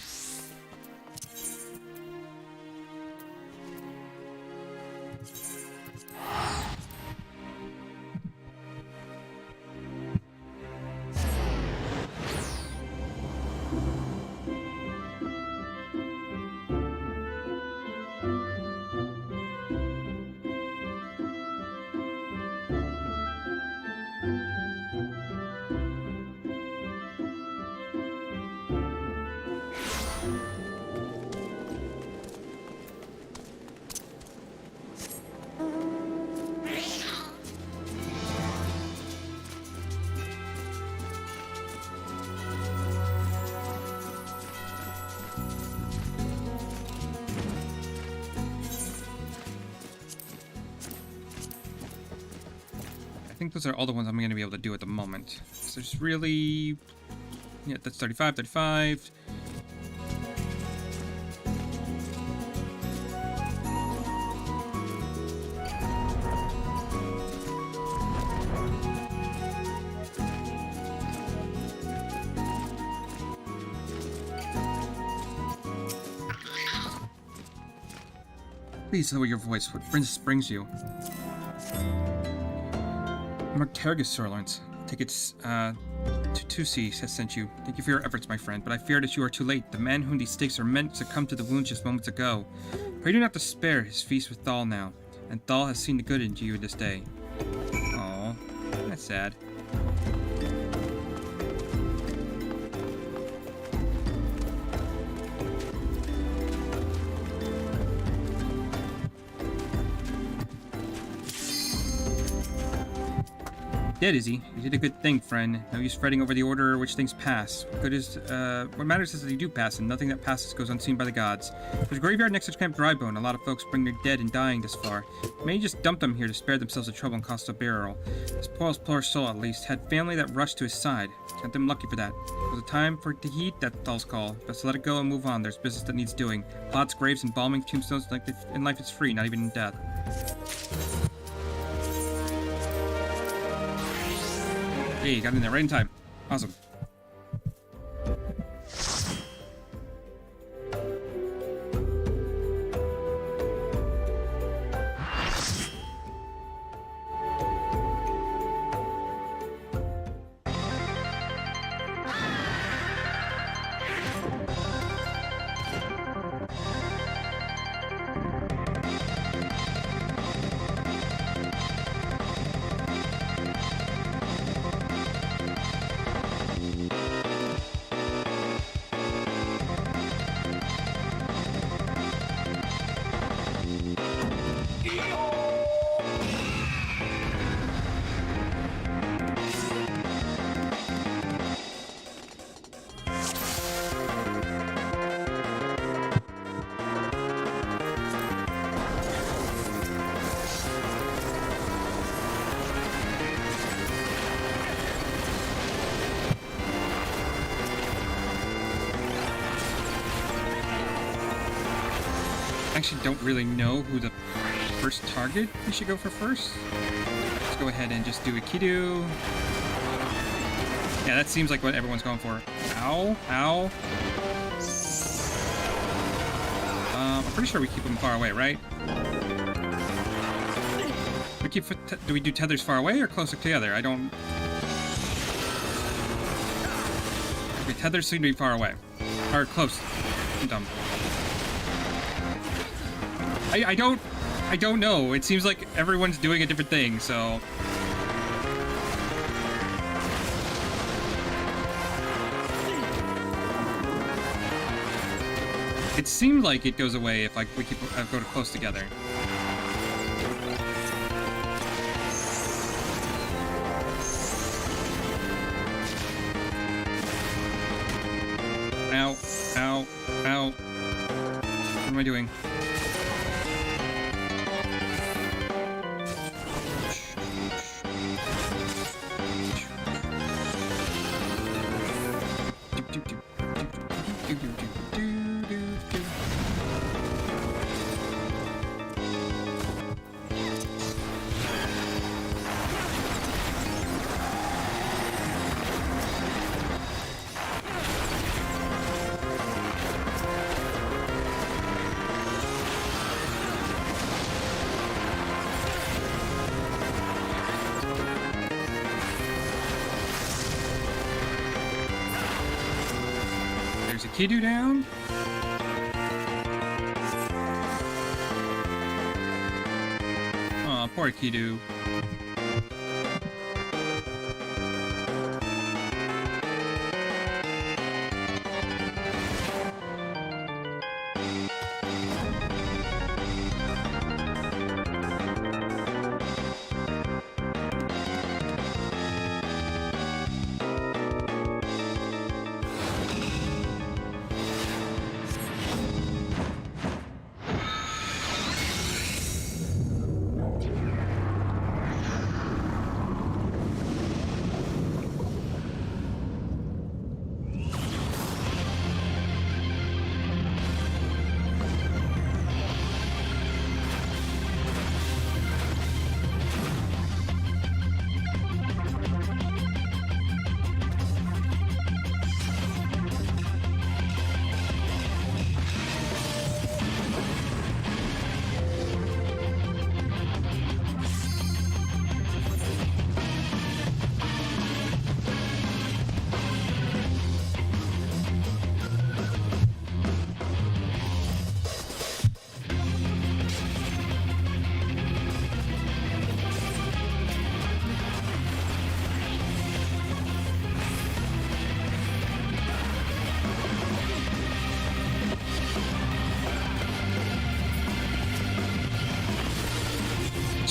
think those are all the ones I'm going to be able to do at the moment. So there's really... Yeah, that's 35, 35. Please lower your voice. What brings you? Martargus Sirloins. Take it, Tutusi has sent you. Thank you for your efforts, my friend, but I fear that you are too late. The man whom these stakes are meant to come to the wound just moments ago. Pray do not despair. His feast with Thal now, and Thal has seen the good in you this day. Aww, that's sad. Dead, is he? You did a good thing, friend. No use fretting over the order which things pass. What matters is that they do pass, and nothing that passes goes unseen by the gods. There's a graveyard next to Camp Drybone. A lot of folks bring their dead and dying this far. Many just dump them here to spare themselves the trouble and cost of burial. This poor soul, at least, had family that rushed to his side. Count them lucky for that. It was a time for it to heed that Thal's call. Best to let it go and move on. There's business that needs doing. Plots, graves, embalming, tombstones. In life, it's free, not even in death. Hey, got in there right in time. Awesome. Actually don't really know who the first target we should go for first. Let's go ahead and just do a Kidu. Yeah, that seems like what everyone's going for. Ow, ow. I'm pretty sure we keep them far away, right? Do we do tethers far away or closer together? I don't... Okay, tethers seem to be far away. Or close. I'm dumb. I don't know. It seems like everyone's doing a different thing, so... It seemed like it goes away if we keep go to close together. Ow, ow, ow. What am I doing? Kidu down? Aw, poor Kidu.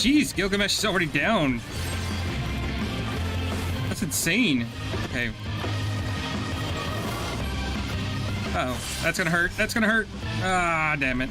Jeez, Gilgamesh is already down. That's insane. Okay. Uh oh, that's gonna hurt. That's gonna hurt. Ah, damn it.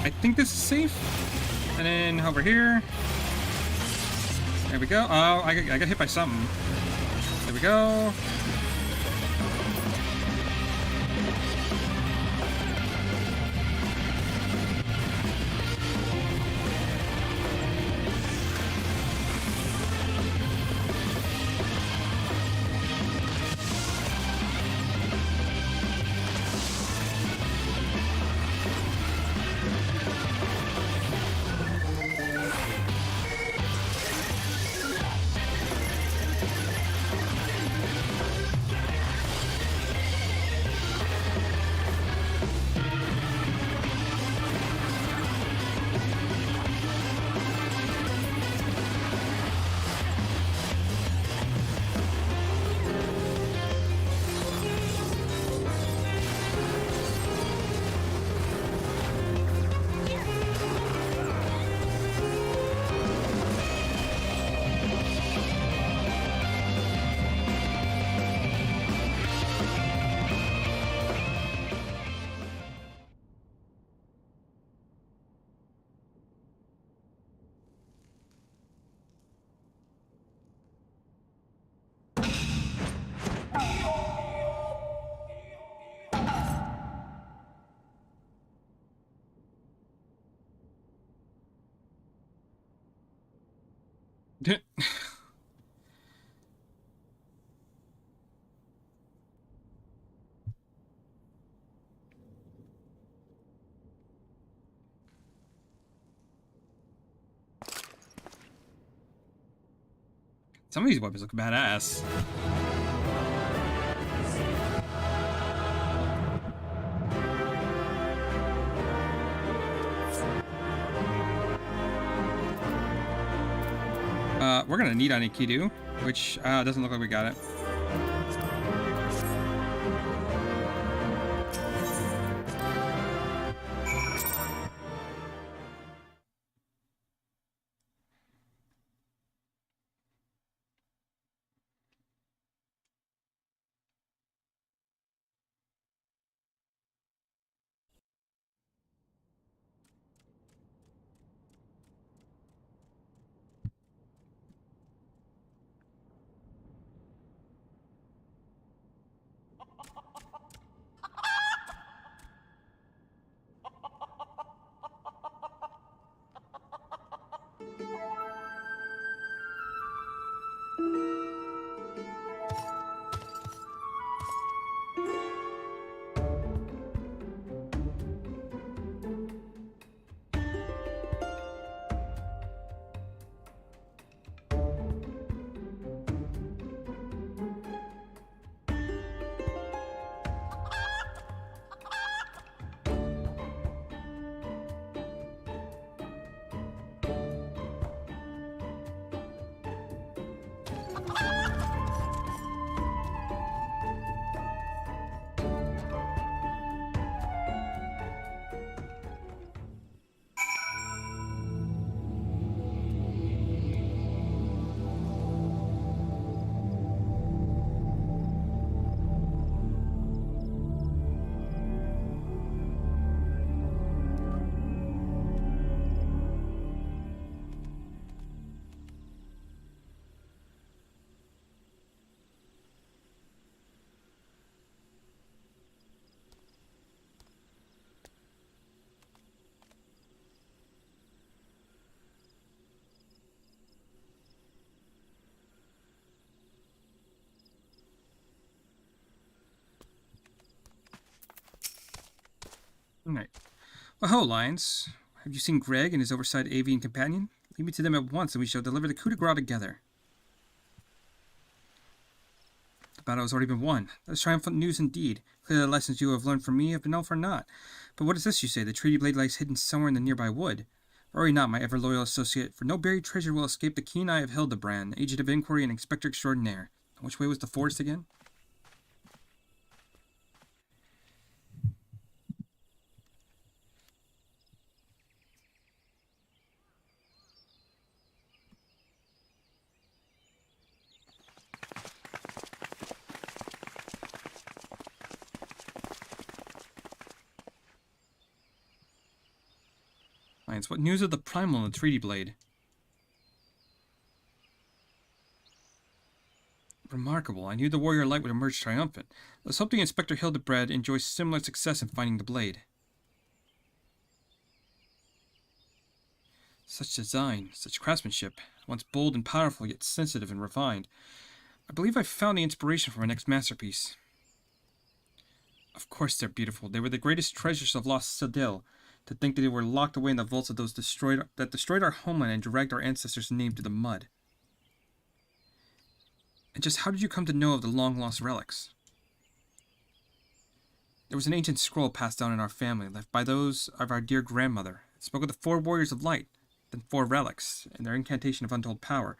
I think this is safe. And then over here. There we go. Oh, I got hit by something. There we go. Some of these weapons look badass. We're gonna need on Aikido, which doesn't look like we got it. Alright. Well, ho, Lions. Have you seen Greg and his oversight avian companion? Lead me to them at once and we shall deliver the coup de grace together. The battle has already been won. That is triumphant news indeed. Clearly the lessons you have learned from me have been known for naught. But what is this you say? The treaty blade lies hidden somewhere in the nearby wood. Worry not, my ever-loyal associate, for no buried treasure will escape the keen eye of Hildebrand, agent of inquiry and inspector extraordinaire. Which way was the forest again? Lions, what news of the primal and the treaty blade? Remarkable. I knew the warrior light would emerge triumphant. Let's hope the Inspector Hildebrand enjoys similar success in finding the blade. Such design, such craftsmanship, once bold and powerful, yet sensitive and refined. I believe I've found the inspiration for my next masterpiece. Of course they're beautiful. They were the greatest treasures of lost Citadel. To think that they were locked away in the vaults of those destroyed our homeland and dragged our ancestors' name to the mud. And just how did you come to know of the long-lost relics? There was an ancient scroll passed down in our family, left by those of our dear grandmother. It spoke of the 4 warriors of light, then 4 relics, and their incantation of untold power.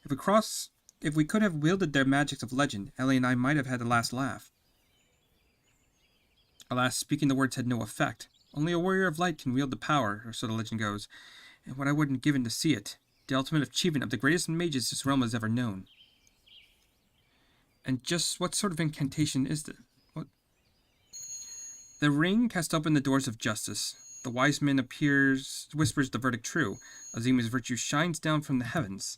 If we could have wielded their magics of legend, Ellie and I might have had the last laugh. Alas, speaking the words had no effect. Only a warrior of light can wield the power, or so the legend goes, and what I wouldn't have given to see it, the ultimate achievement of the greatest mages this realm has ever known. And just what sort of incantation is it? What? The ring casts open the doors of justice. The wise man whispers the verdict true. Azima's virtue shines down from the heavens.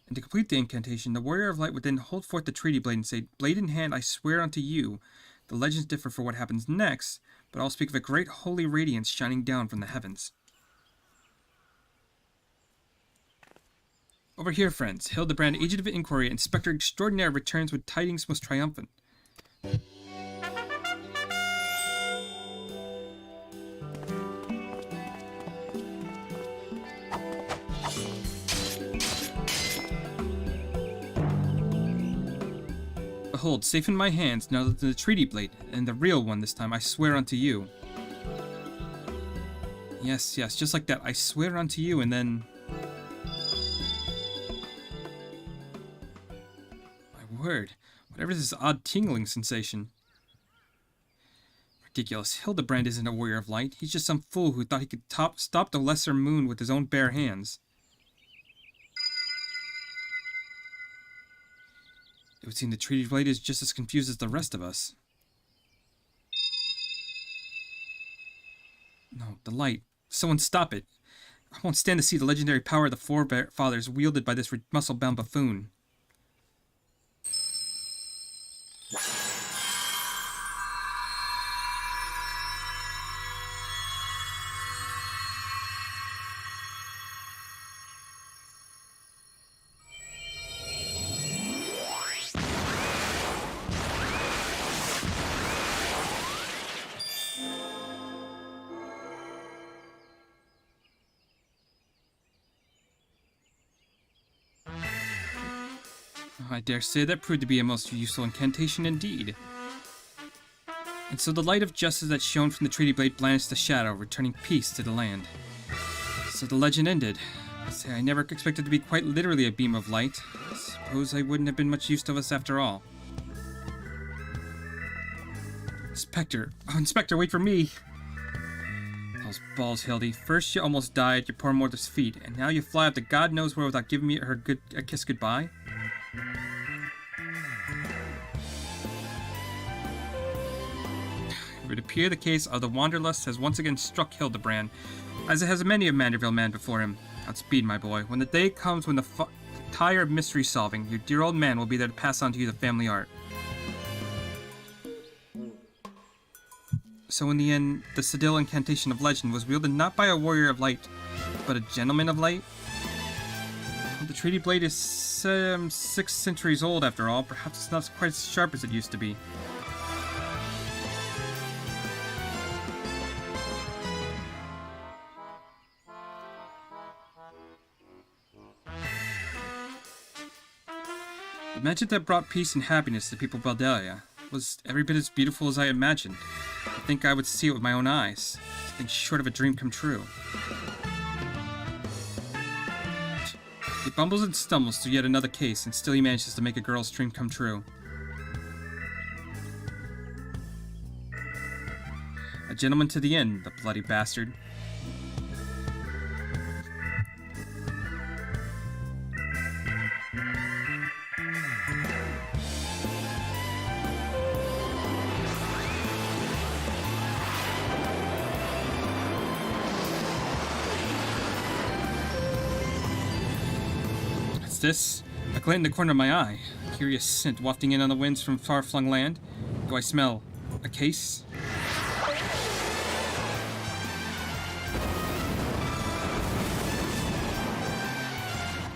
And to complete the incantation, the warrior of light would then hold forth the treaty blade and say, "Blade in hand, I swear unto you." The legends differ for what happens next, but I'll speak of a great holy radiance shining down from the heavens. Over here, friends. Hildebrand, agent of inquiry, inspector extraordinaire, returns with tidings most triumphant. Behold, safe in my hands, now that the treaty blade, and the real one this time, I swear unto you. Yes, just like that, I swear unto you, and then... My word, whatever this odd tingling sensation. Ridiculous, Hildebrand isn't a warrior of light, he's just some fool who thought he could stop the lesser moon with his own bare hands. It would seem the treaty blade is just as confused as the rest of us. No, the light. Someone stop it. I won't stand to see the legendary power of the forefathers wielded by this muscle-bound buffoon. I dare say that proved to be a most useful incantation indeed. And so the light of justice that shone from the treaty blade blanched the shadow, returning peace to the land. So the legend ended. Say, I never expected to be quite literally a beam of light. I suppose I wouldn't have been much use to us after all. Inspector! Oh, Inspector, wait for me! Those balls, Hildy. First you almost died at your poor mother's feet, and now you fly up to God knows where without giving me a kiss goodbye? It would appear the case of the Wanderlust has once again struck Hildebrand, as it has many a Manderville man before him. Godspeed, my boy. When the day comes when the tire of mystery solving, your dear old man will be there to pass on to you the family art. So in the end, the Citadel incantation of legend was wielded not by a warrior of light, but a gentleman of light? Well, the treaty blade is 6 centuries old after all. Perhaps it's not quite as sharp as it used to be. The magic that brought peace and happiness to the people of Baldelia was every bit as beautiful as I imagined. I think I would see it with my own eyes. Something short of a dream come true. He bumbles and stumbles through yet another case, and still he manages to make a girl's dream come true. A gentleman to the end, the bloody bastard. What's this? A glint in the corner of my eye. A curious scent wafting in on the winds from far-flung land. Do I smell a case?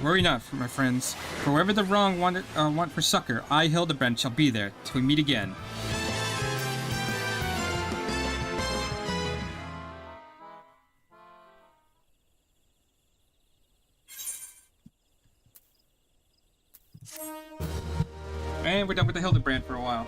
Worry not, my friends, for wherever the wrong want for succor, I, Hildebrand, shall be there, till we meet again. And we're done with the Hildebrand for a while.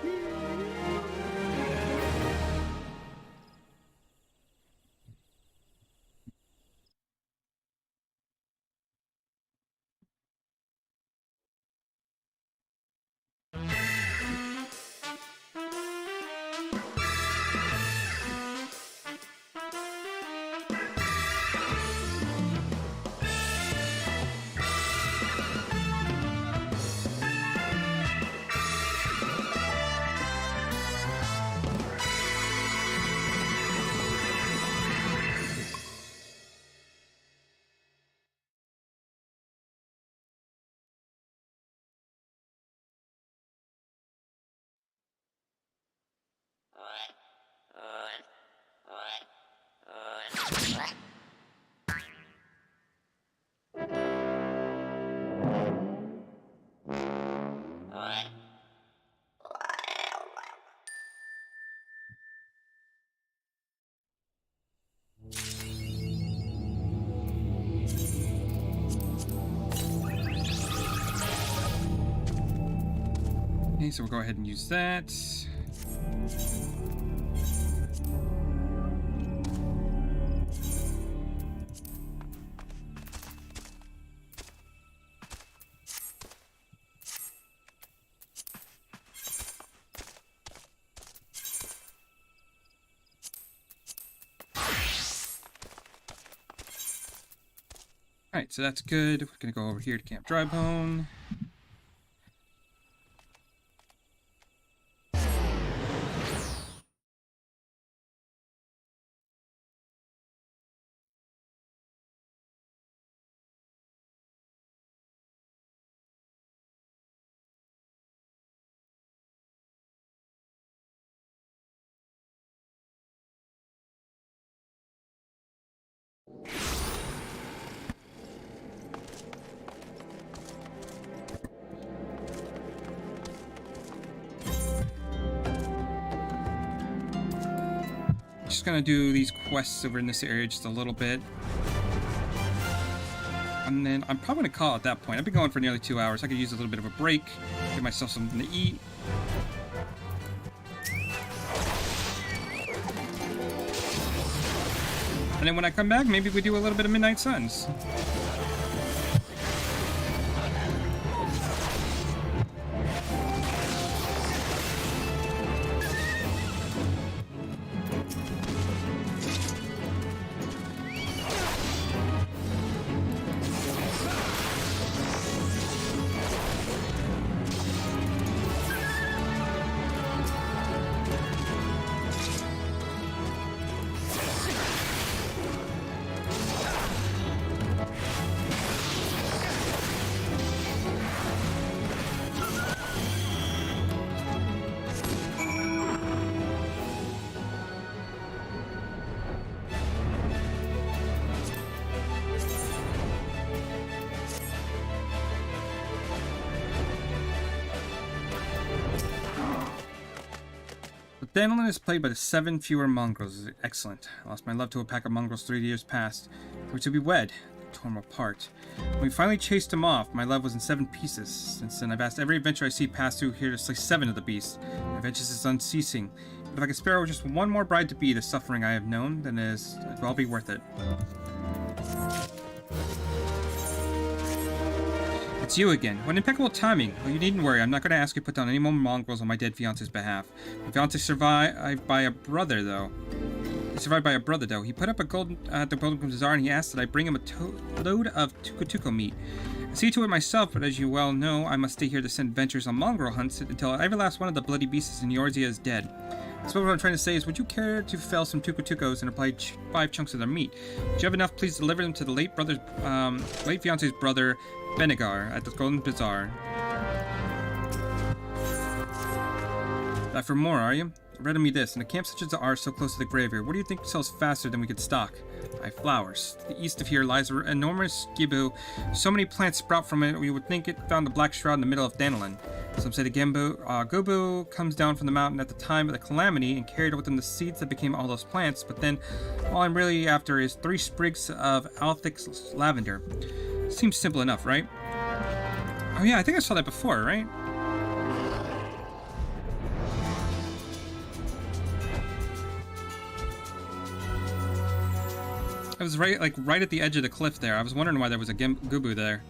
Okay, so we'll go ahead and use that. Alright, so that's good. We're gonna go over here to Camp Drybone. Just gonna do these quests over in this area just a little bit. And then I'm probably gonna call it at that point. I've been going for nearly 2 hours. I could use a little bit of a break, give myself something to eat. And then when I come back, maybe we do a little bit of Midnight Suns. Dandelion is played by the 7 fewer mongrels. Excellent. I lost my love to a pack of mongrels 3 years past, which to be wed. tore him apart. When we finally chased him off, my love was in 7 pieces. Since then, I've asked every adventure I see pass through here to slay 7 of the beasts. My vengeance is unceasing. But if I could spare just one more bride to be the suffering I have known, then it will all be worth it. It's you again. What impeccable timing. Well, you needn't worry. I'm not going to ask you to put down any more mongrels on my dead fiance's behalf. My fiance survived by a brother, though. He put up at the Golden Bazaar and he asked that I bring him a load of tuco meat. I see to it myself, but as you well know, I must stay here to send adventures on mongrel hunts until every last one of the bloody beasts in Eorzea is dead. I suppose what I'm trying to say is, would you care to fell some tucos and apply 5 chunks of their meat? If you have enough, please deliver them to the late fiance's brother, Benegar, at the Golden Bazaar. That for more, are you? Riddle me this. In a camp such as ours, so close to the graveyard, what do you think sells faster than we could stock? Flowers. To the east of here lies an enormous gibu. So many plants sprout from it, we would think it found a black shroud in the middle of Danelin. Some say the gubu comes down from the mountain at the time of the calamity and carried with them the seeds that became all those plants, but then all I'm really after is 3 sprigs of Althix lavender. Seems simple enough, right? Oh yeah, I think I saw that before, right? I was right at the edge of the cliff there. I was wondering why there was a gubu there.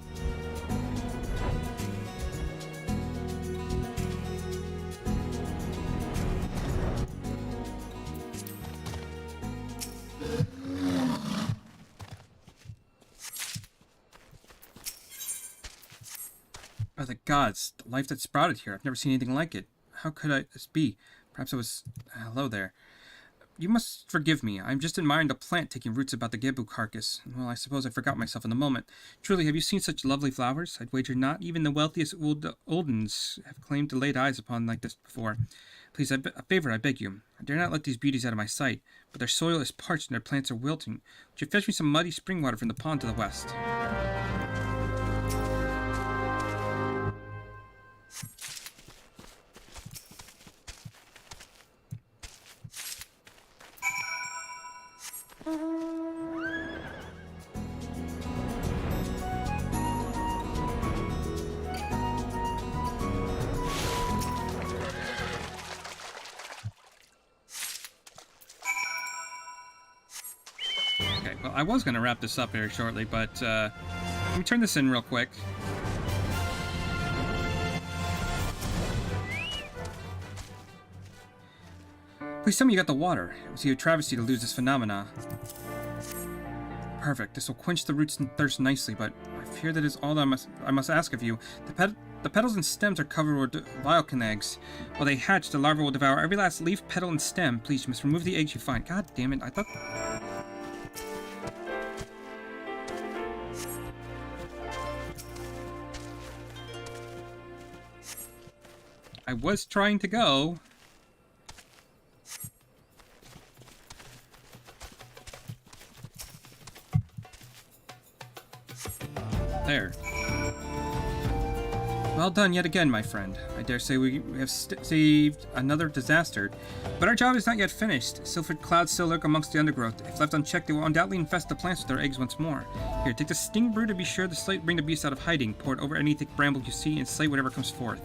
Oh, the gods, the life that sprouted here. I've never seen anything like it. How could this be? Perhaps it was... hello there. You must forgive me. I'm just admiring the plant taking roots about the gibu carcass. Well, I suppose I forgot myself in the moment. Truly, have you seen such lovely flowers? I'd wager not even the wealthiest Oldens have claimed to laid eyes upon like this before. Please, a favor, I beg you. I dare not let these beauties out of my sight, but their soil is parched and their plants are wilting. Would you fetch me some muddy spring water from the pond to the west? I was going to wrap this up very shortly, but let me turn this in real quick. Please tell me you got the water. It was a travesty to lose this phenomena. Perfect. This will quench the roots and thirst nicely, but I fear that is all that I must ask of you. The petals and stems are covered with violcan eggs. While they hatch, the larva will devour every last leaf, petal, and stem. Please, you must remove the eggs you find. God damn it, I thought... I was trying to go. There. Well done yet again, my friend. I dare say we have saved another disaster. But our job is not yet finished. Silvered clouds still lurk amongst the undergrowth. If left unchecked, they will undoubtedly infest the plants with their eggs once more. Here, take the sting brew to be sure to bring the beast out of hiding. Pour it over any thick bramble you see and slay whatever comes forth.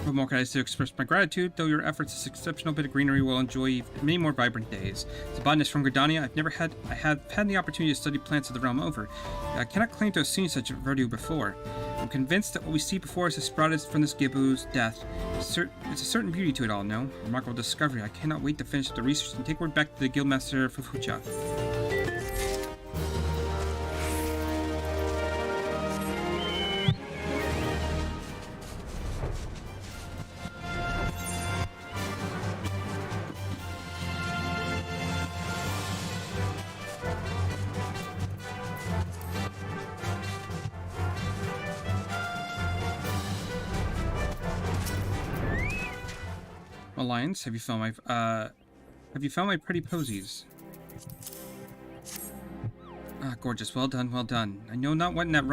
What more can I say to express my gratitude? Though your efforts, this exceptional bit of greenery will enjoy many more vibrant days. As a botanist from Gardania, I have had the opportunity to study plants of the realm over. I cannot claim to have seen such verdure before. I'm convinced that what we see before us has sprouted from this Gibu's death. It's a certain beauty to it all, no? Remarkable discovery. I cannot wait to finish the research and take word back to the Guildmaster Fufucha. Alliance, have you found my pretty posies? Ah, gorgeous. Well done, well done. I know not what in that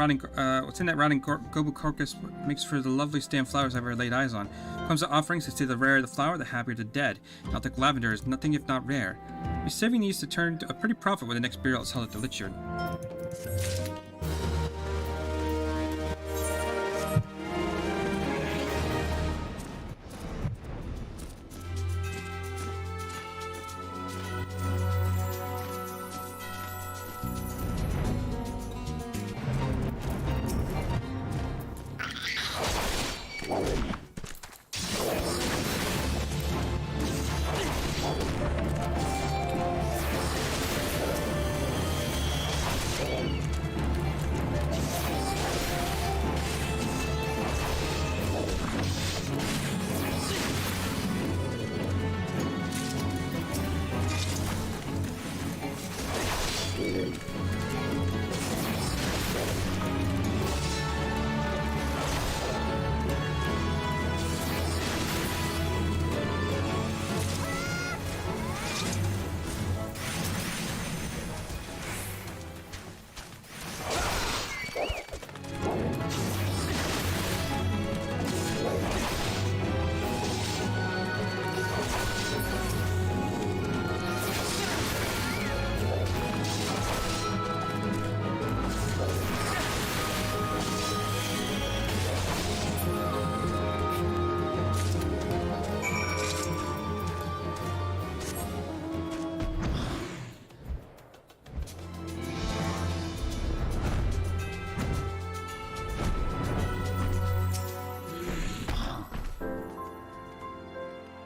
what's in that rotting gobu carcass makes for the loveliest damn flowers I've ever laid eyes on. Comes to offerings, to say the rarer the flower, the happier the dead. Celtic lavender is nothing if not rare. You're saving these to turn a pretty profit when the next burial is held at the Lich Yard.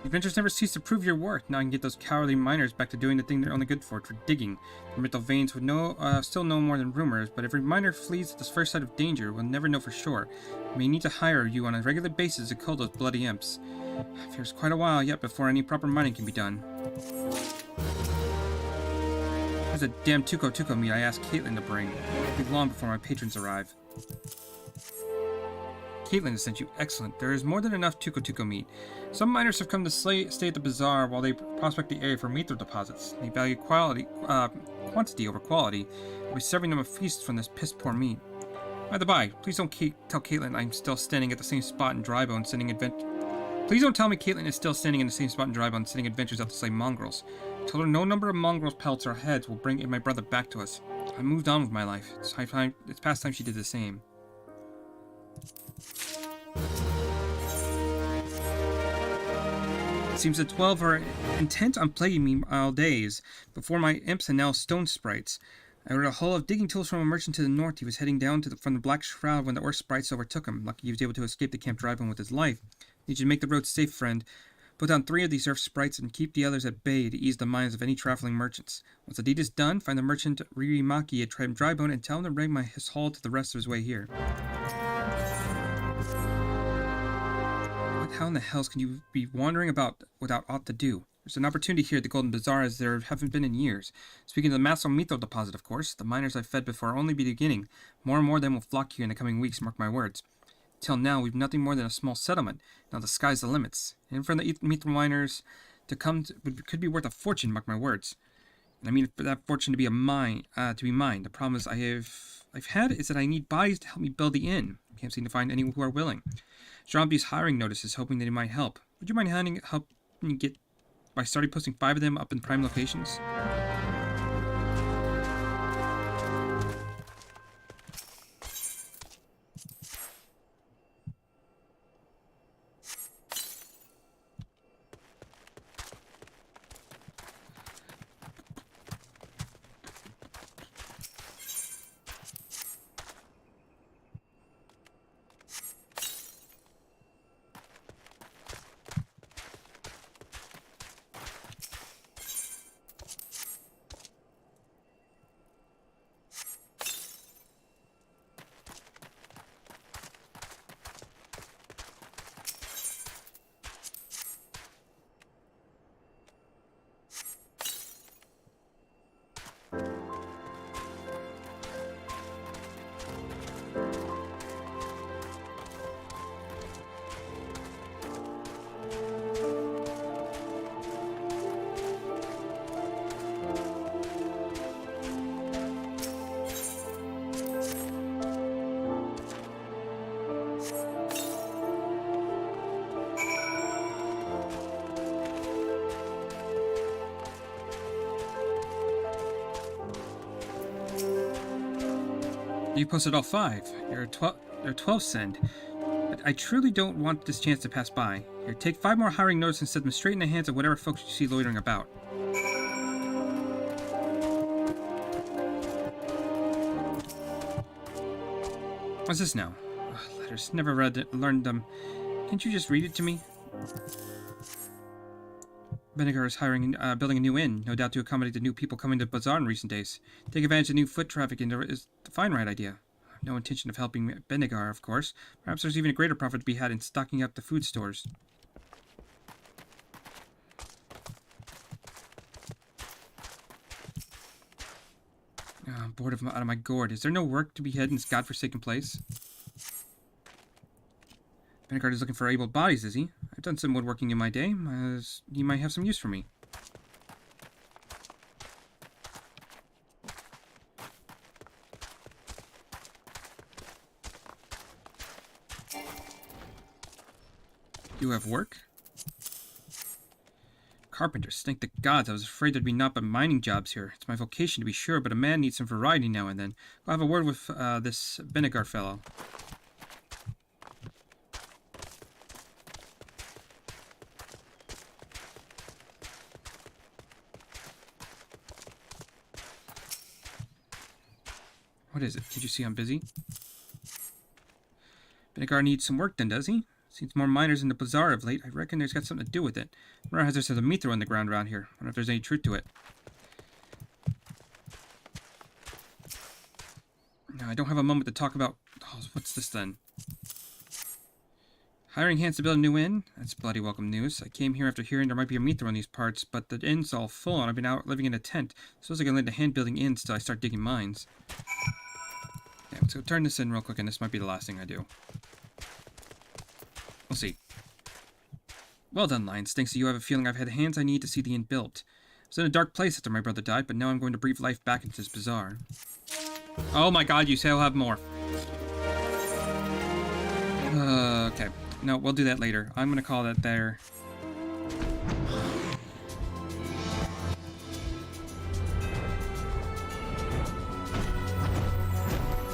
Adventures never cease to prove your worth. Now I can get those cowardly miners back to doing the thing they're only good for digging. The metal veins would still know more than rumors, but every miner flees at the first sight of danger. We'll never know for sure. We may need to hire you on a regular basis to kill those bloody imps. There's quite a while yet before any proper mining can be done. There's a damn Tuco meat I asked Caitlin to bring. It'll be long before my patrons arrive. Caitlin has sent you. Excellent. There is more than enough Tuco meat. Some miners have come to stay at the bazaar while they prospect the area for mithril deposits. They value quantity over quality. I'll be serving them a feast from this piss-poor meat. By the by, please don't tell Caitlin I'm still standing at the same spot in Drybone sending Please don't tell me Caitlin is still standing in the same spot in Drybone sending adventures out to slay mongrels. I told her no number of mongrels' pelts or heads will bring my brother back to us. I moved on with my life. It's past time she did the same. It seems the 12 are intent on plaguing me all days, before my imps and now stone sprites. I ordered a haul of digging tools from a merchant to the north. He was heading down from the Black Shroud when the Orc sprites overtook him. Lucky he was able to escape the camp driving with his life. Need you to make the road safe, friend. Put down 3 of these earth sprites and keep the others at bay to ease the minds of any traveling merchants. Once the deed is done, find the merchant Ririmaki at Drybone and tell him to bring his haul to the rest of his way here. How in the hells can you be wandering about without aught to do? There's an opportunity here at the Golden Bazaar as there haven't been in years. Speaking of the massive mithril deposit, of course, the miners I've fed before are only beginning. More and more of them will flock here in the coming weeks, mark my words. Till now, we've nothing more than a small settlement. Now the sky's the limits. And for the mithril miners to come could be worth a fortune, mark my words. And I mean for that fortune to be mine. The problem is I've had is that I need bodies to help me build the inn. Can't seem to find anyone who are willing. Jean-B's hiring notices, hoping that he might help. Would you mind help me get by starting posting 5 of them up in prime locations? You posted all 5. You're 12 send. But I truly don't want this chance to pass by. Here, take 5 more hiring notices and set them straight in the hands of whatever folks you see loitering about. What's this now? Ugh, letters. Never learned them. Can't you just read it to me? Vinegar is building a new inn, no doubt to accommodate the new people coming to the bazaar in recent days. Take advantage of new foot traffic is the fine right idea. No intention of helping Benegar, of course. Perhaps there's even a greater profit to be had in stocking up the food stores. Oh, I'm bored out of my gourd. Is there no work to be had in this godforsaken place? Benegar is looking for able bodies, is he? I've done some woodworking in my day. He might have some use for me. You have work? Carpenters, thank the gods. I was afraid there'd be naught but mining jobs here. It's my vocation to be sure, but a man needs some variety now and then. I'll have a word with this Benegar fellow. What is it? Did you see I'm busy? Benegar needs some work then, does he? Seems more miners in the bazaar of late. I reckon there's got something to do with it. Rumor has there's a meteor on the ground around here. Wonder if there's any truth to it. No, I don't have a moment to talk about... Oh, what's this then? Hiring hands to build a new inn? That's bloody welcome news. I came here after hearing there might be a meteor on these parts, but the inn's all full and I've been out living in a tent. So I was going to hand building inns till I start digging mines. Yeah, let's go turn this in real quick, and this might be the last thing I do. We'll see. Well done, Lions. Thanks to you, I have a feeling I've had the hands I need to see the inn built. I was in a dark place after my brother died, but now I'm going to breathe life back into this bazaar. Oh my god, you say I'll have more. Okay. No, we'll do that later. I'm gonna call that there.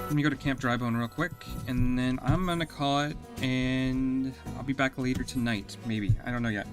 Let me go to Camp Drybone real quick, and then I'm gonna call it, and I'll be back later tonight, maybe. I don't know yet.